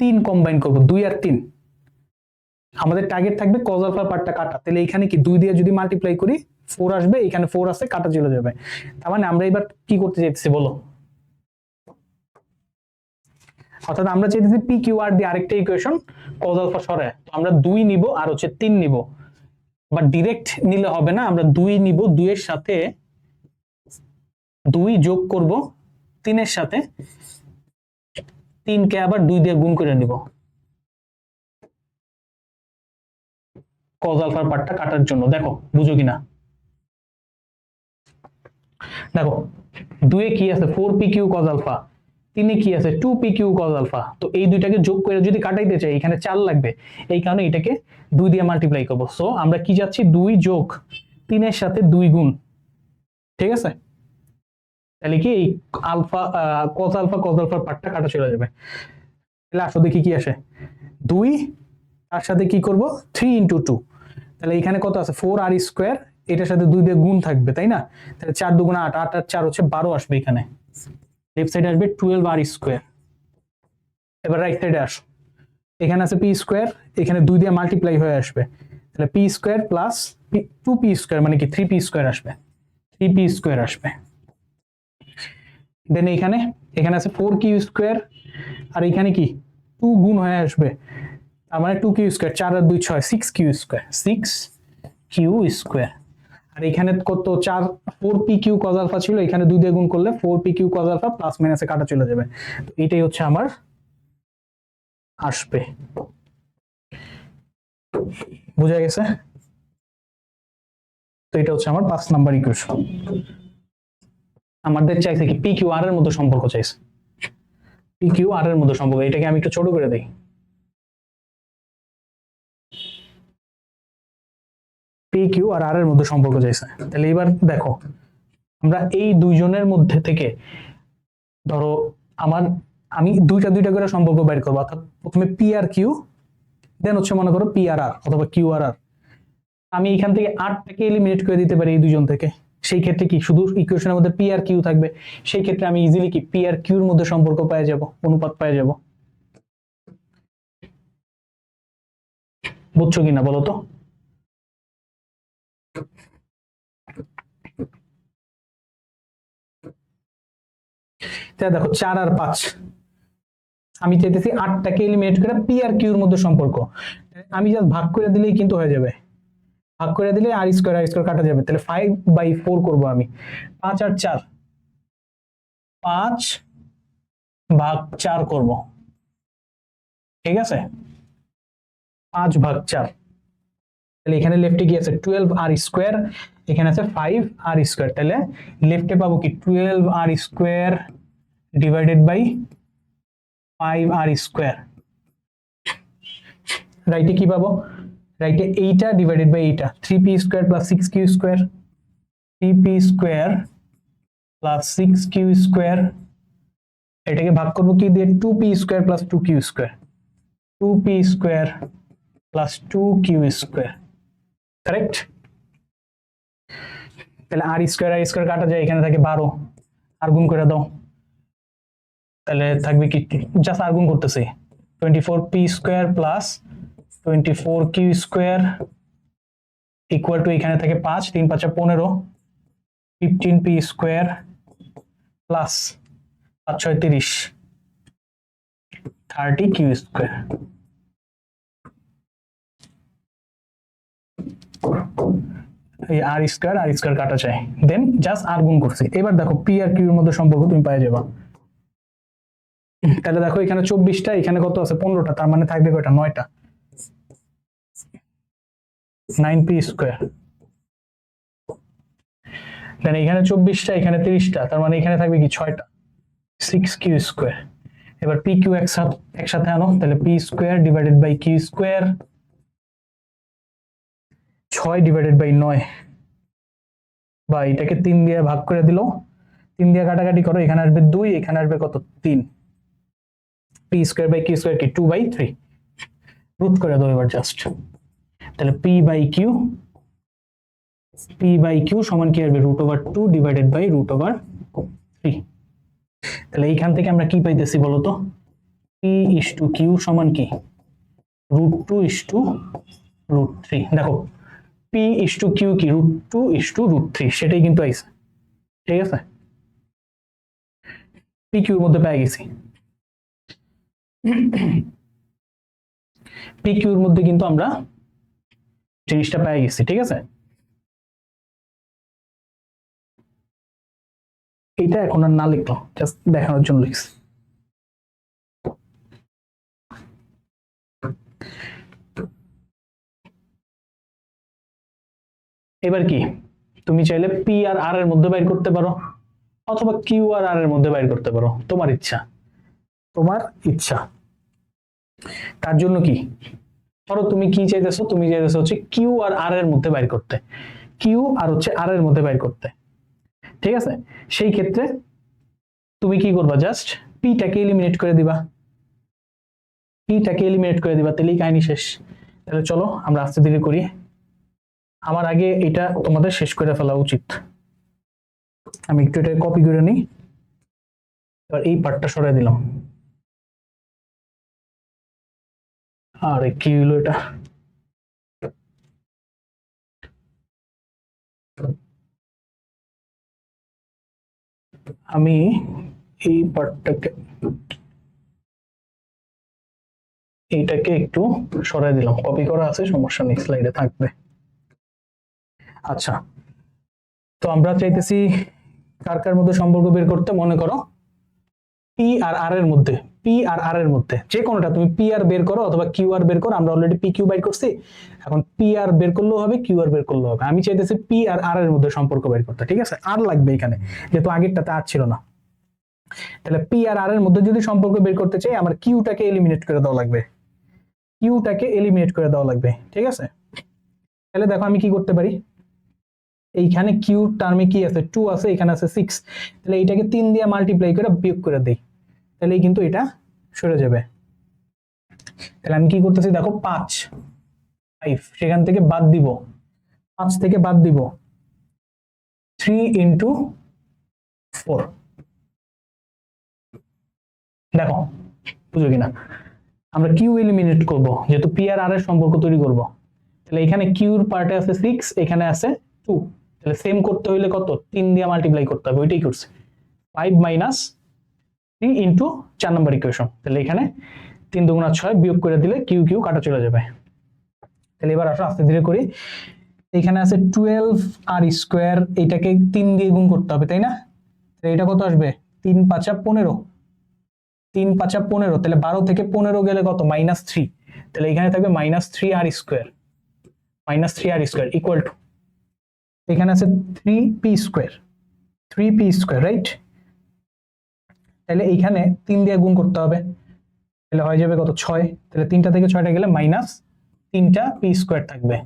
3 কম্বাইন করব, 2 আর 3। আমাদের টার্গেট থাকবে cos আলফার পার্টটা কাটা, তাহলে এখানে কি 2 দিয়ে যদি মাল্টিপ্লাই করি 4 আসবে, এখানে 4 আছে, কাটা চলে যাবে। তার মানে আমরা এবার কি করতে চাইতেছি বলো, অর্থাৎ আমরা চাইতেছি পি কিউ আর দিয়ে আরেকটা ইকুয়েশন cos আলফা সরায়। তো আমরা 2 নিব আর হচ্ছে 3 নিব, বাট ডাইরেক্ট নিলে হবে না, আমরা 2 নিব, 2 এর সাথে 2 যোগ করব 3 এর সাথে, 3 কে আবার 2 দিয়ে গুণ করে নিব cos আলফার পার্টটা কাটার জন্য। দেখো বুঝো কিনা, দেখো 2 এ কি আছে 4pq cos আলফা, 3 এ কি আছে 2pq cos আলফা। তো এই দুইটাকে যোগ করে যদি কাটাইতে চাই, এখানে 4 লাগবে, এই কারণে এটাকে 2 দিয়ে মাল্টিপ্লাই করব। সো আমরা কি যাচ্ছি, 2 যোগ 3 এর সাথে 2 গুণ। ঠিক আছে, তাহলে কি এই আলফা cos আলফার পার্টটা কাটা চলে যাবে। তাহলে আসো দেখি কি আসে, 2 তার সাথে কি করব 3 × 2, তাহলে এখানে কত আছে 4r², এটার সাথে 2 দিয়ে গুণ থাকবে তাই না, তাহলে 4 × 2 = 8, 8 আর 4 হচ্ছে 12 আসবে, এখানে লেফট সাইডে আসবে 12r²। এবার রাইট সাইডে আসো, এখানে আছে p², এখানে 2 দিয়ে মাল্টিপ্লাই হয়ে আসবে, তাহলে p² প্লাস 2p² মানে কি 3p² আসবে, 3p² আসবে। দেন এখানে আছে 4q², আর এখানে কি 2 গুণ হয়ে আসবে, তার মানে 2q², 4 আর 2 6, 6q², 6q²। আর এখানে কত 4p3 cos α ছিল, এখানে 2 দিয়ে গুণ করলে 4p3 cos α প্লাস মাইনাসে কাটা চলে যাবে, তো এটাই হচ্ছে আমার আসবে। বুঝা গেছে? তো এটা হচ্ছে আমার 5 নাম্বার ইকুয়েশন। আমাদের চাইছে কি PQ R এর মধ্যে সম্পর্ক চাইছে, PQ R এর মধ্যে সম্পর্ক, এটাকে আমি একটু ছোট করে দেই। PQ আর R এর মধ্যে সম্পর্ক চাইছে, তাহলে এবার দেখো আমরা এই দুইজনের মধ্যে থেকে ধরো আমি দুইটা করে সম্পর্ক বের করবো, অর্থাৎ প্রথমে P আর Q, দেন হচ্ছে মনে করো P আর R অথবা Q আর R। আমি এখান থেকে R টাকে এলিমিনেট করে দিতে পারি এই দুজন থেকে, সেই ক্ষেত্রে কি শুধু ইকুয়েশনের মধ্যে P আর Q থাকবে, সেই ক্ষেত্রে আমি ইজিলি কি P আর Q এর মধ্যে সম্পর্ক পেয়ে যাব, অনুপাত পেয়ে যাব। বুঝছো কিনা বলো তো? দেখো 4 আর 5, আমি চাইতেছি 8টাকে এলিমিনেট করে P আর Q এর মধ্যে সম্পর্ক, আমি জাস্ট ভাগ করে দিলেই কিন্তু হয়ে যাবে, ভাগ করে দিলে r² কাটা যাবে, তাহলে 5/4 করব আমি, 5 আর 4, 5/4 করব, ঠিক আছে, 5/4। তাহলে এখানে লেফটে কি আছে 12r², এখানে আছে 5r², তাহলে লেফটে পাবো কি 12r² ডিভাইডেড বাই 5r²। রাইটে কি পাবো, রাইটে এইটা ডিভাইডেড বাই এইটা, 3p² plus 6q², 3p² plus 6q², এটাকে ভাগ করবো কি দিয়ে 2p² plus 2q², 2p² plus 2q², correct. তাহলে r² কাটা যায়, এখানে থাকে 12, আর গুণ করে দাও, তাহলে থাকবে কি জাস্ট আর গুণ করতেছি 24p² plus 24q² equal to এখানে থাকে 5, 3 5 15, 15p² প্লাস 5 6 30, 30q²। এই r² কাটা যায়, দেন জাস্ট আর গুণ করছি। এবার দেখো P আর Q এর মধ্যে সম্পর্ক তুমি পেয়ে যাবা, তাহলে দেখো এখানে 24টা, এখানে কত আছে 15টা, তার মানে থাকবে কয়টা 9টা, 9p²। দেন এখানে 24টা, এখানে 30টা, তার মানে এখানে থাকবে কি 6টা, 6q²। এবার PQ একসাথে আনো, তাহলে p² divided by q², 6 divided by 9, বা এটাকে 3 দিয়ে ভাগ করে দিল, 3 দিয়ে কাটাকাটি করো, এখানে আসবে 2, এখানে আসবে কত 3, p² বাই q² কি 2/3, রুট করে দাও এবার জাস্ট, তাহলে p/q সমান কি আসবে √2 ডিভাইডেড বাই √3। তাহলে এইখান থেকে আমরা কি পাইতেছি বলতো, p/q সমান কি √2/√3। দেখো p/q কি √2/√3, সেটাই কিন্তু আইছে, ঠিক আছে, PQ এর মধ্যে পেয়ে গেছি, PQ এর মধ্যে কিন্তু আমরা জিনিসটা পেয়ে গেছি, ঠিক আছে। এটা এখন আর না লিখলাম, জাস্ট দেখানোর জন্য লিখছি। এবার কি তুমি চাইলে P আর R এর মধ্যে বাইর করতে পারো, অথবা Q আর R এর মধ্যে বাইর করতে পারো, তোমার ইচ্ছা, তোমার ইচ্ছা। তার জন্য কি ধরো তুমি কি চাইতেছো, তুমি চাইতেছো হচ্ছে Q আর R এর মধ্যে বাইর করতে, Q আর হচ্ছে R এর মধ্যে বাইর করতে, ঠিক আছে। সেই ক্ষেত্রে তুমি কি করবা, জাস্ট P টাকে এলিমিনেট করে দিবা, P টাকে এলিমিনেট করে দিবা, তাহলেই কাহিনী শেষ। তাহলে চলো আমরা আস্তে ধীরে করি। আমার আগে এটা তোমাদের শেষ করে ফেলা উচিত। আমি একটু এটা কপি করে নিই, এবার এই পার্টটা সরাই দিলাম। আরে কি হলো এটা, আমি এই পার্টটাকে এইটাকে একটু সরাই দিলাম, কপি করা আছে সমস্যা নেই, স্লাইডে থাকবে। আচ্ছা, তো আমরা চাইতেছি কার কার মধ্যে সম্পর্ক বের করতে। মনে করো পি আর আর এর মধ্যে, পি আর আর এর মধ্যে যে কোনোটা, তুমি পি আর বের করো অথবা কিউ আর বের করো, আমরা অলরেডি পি কিউ বাইর করছি, এখন পি আর বের করলেও হবে, কিউ আর বের করলেও হবে। আমি চাইতেছি পি আর আর এর মধ্যে সম্পর্ক বের করতে, ঠিক আছে? আর লাগবে এখানে, যেহেতু আগেরটাতে আর ছিল না। তাহলে পি আর আর এর মধ্যে যদি সম্পর্ক বের করতে চাই, আমার কিউটাকে এলিমিনেট করে দেওয়া লাগবে, কিউটাকে এলিমিনেট করে দেওয়া লাগবে, ঠিক আছে? তাহলে দেখো আমি কি করতে পারি, এইখানে কিউ টার্মে কি আছে, 2 আছে, এখানে আছে 6, তাহলে এইটাকে 3 দিয়ে মাল্টিপ্লাই করে বিয়োগ করে দেই, তাহলে কিন্তু এটা সরে যাবে। তাহলে আমি কি করতেছি দেখো, 5 সেখান থেকে বাদ দিব, 5 থেকে বাদ দিব 3 ইন্টু 4। দেখো বুঝো কিনা, আমরা কিউ এলিমিনেট করব যেহেতু পি আর আর এর সম্পর্ক তৈরি করব। তাহলে এখানে কিউর পার্টে আছে 6, এখানে আছে 2, তাহলে সেম করতে হইলে কত, 3 দিয়ে মাল্টিপ্লাই করতে হবে, ওইটাই করছে। 5 মাইনাস 3 ইন্টু 4 নম্বর ইকুয়েশন, তাহলে এখানে 3 দুগুণা 6 বিয়োগ করে দিলে কিউ কিউ কাটা চলে যাবে। তাহলে এবার আসো আস্তে ধীরে করি। এখানে আছে 12 আর স্কোয়ার, এটাকে 3 দিয়ে গুণ করতে হবে, তাই না? এটা কত আসবে, 3 5 15, 3 5 15, তাহলে 12 থেকে 15 গেলে কত, -3, তাহলে এখানে থাকবে -3 R square, -3 R square equal to, এখানে আছে 3p square, 3p square, right? তাহলে এইখানে 3 দিয়ে গুণ করতে হবে, তাহলে হয়ে যাবে কত, 6, তাহলে 3টা থেকে 6টা গেলে -3টা পি স্কোয়ার থাকবে।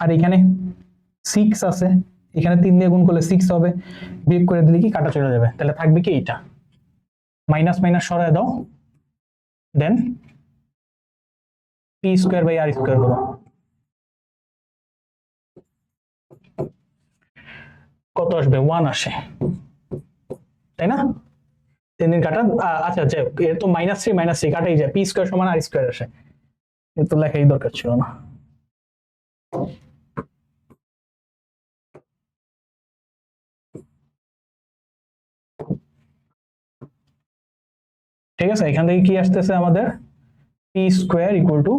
আর এখানে 6 আছে, এখানে 3 দিয়ে গুণ করলে 6 হবে, বিয়োগ করে দিলে কি কাটা চলে যাবে, তাহলে থাকবে কি এইটা, মাইনাস মাইনাস সরায় দাও, then p square by R square হলো কত আসবে, 1 আসে, তাই না? 3 দিন কাটা, আচ্ছা আচ্ছা, এর তো -3 কাটাই যায়, পি স্কোয়ার সমান আর স্কোয়ার আসে, এর তো লেখাই দরকার ছিল না। ঠিক আছে, এখান থেকে কি আসতেছে আমাদের, p square equal to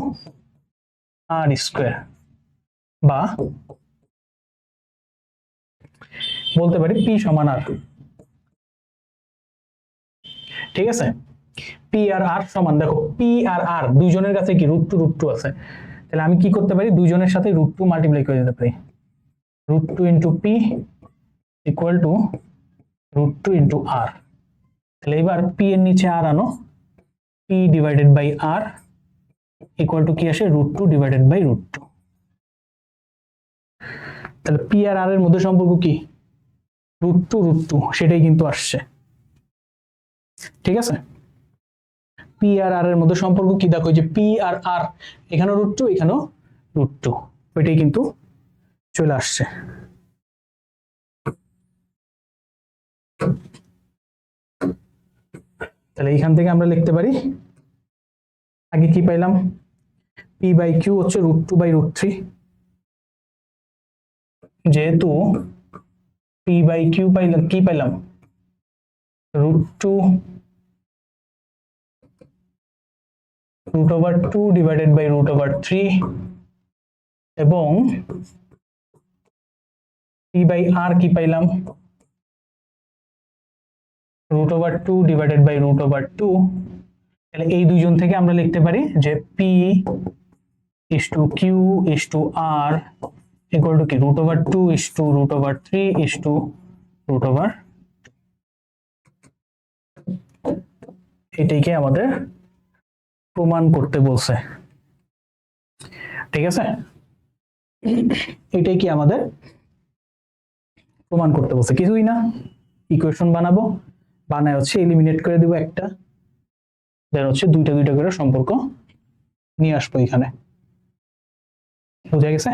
r square, বা বলতে পারি পি সমান আর, ঠিক আছে? পি আর আর সমান, দেখো পি আর আর দুইজনের কাছে কি √2 আছে, তাহলে আমি কি করতে পারি, দুইজনের সাথে √2 মাল্টিপ্লাই করে দিতে পারি, √2 into p equal to √2 into R. তাহলে এবার পি এর নিচে আর আনো, p divided by R equal to কি আসে, √2 ডিভাইডেড বাই √2। তাহলে পি আর আর এর মধ্যে সম্পর্ক কি, √2 সেটাই কিন্তু আসছে, ঠিক আছে? পি আর আর এর মধ্যে সম্পর্ক কি, দেখো যে পি আর আর, এখানেও √2 এখানেও √2, ওইটাই কিন্তু চলে আসছে। তাহলে এইখান থেকে আমরা লিখতে পারি, আগে কি পাইলাম, পি বাই কিউ হচ্ছে √2 বাই √3, যেহেতু পি বাই কিউ পাইলাম, কি পাইলাম, √2 √2 ডিভাইডেড বাই √3, এবং পি বাই আর কি পাইলাম, √2 ডিভাইডেড বাই √2। তাহলে এই দুইজন থেকে আমরা লিখতে পারি যে p is to q is to r equal to কি, √2 ইস টু √3 ইস টু √2। এটাইকে আমাদের প্রমাণ করতে বলছে, ঠিক আছে? এটাই কি আমাদের প্রমাণ করতে বলছে, কিছুই না, ইকুয়েশন বানাবো, বানায় হচ্ছে এলিমিনেট করে দিব একটা, দেন হচ্ছে দুইটা দুইটা করে সম্পর্ক নিয়ে আসবো এখানে। বুঝা গেছে?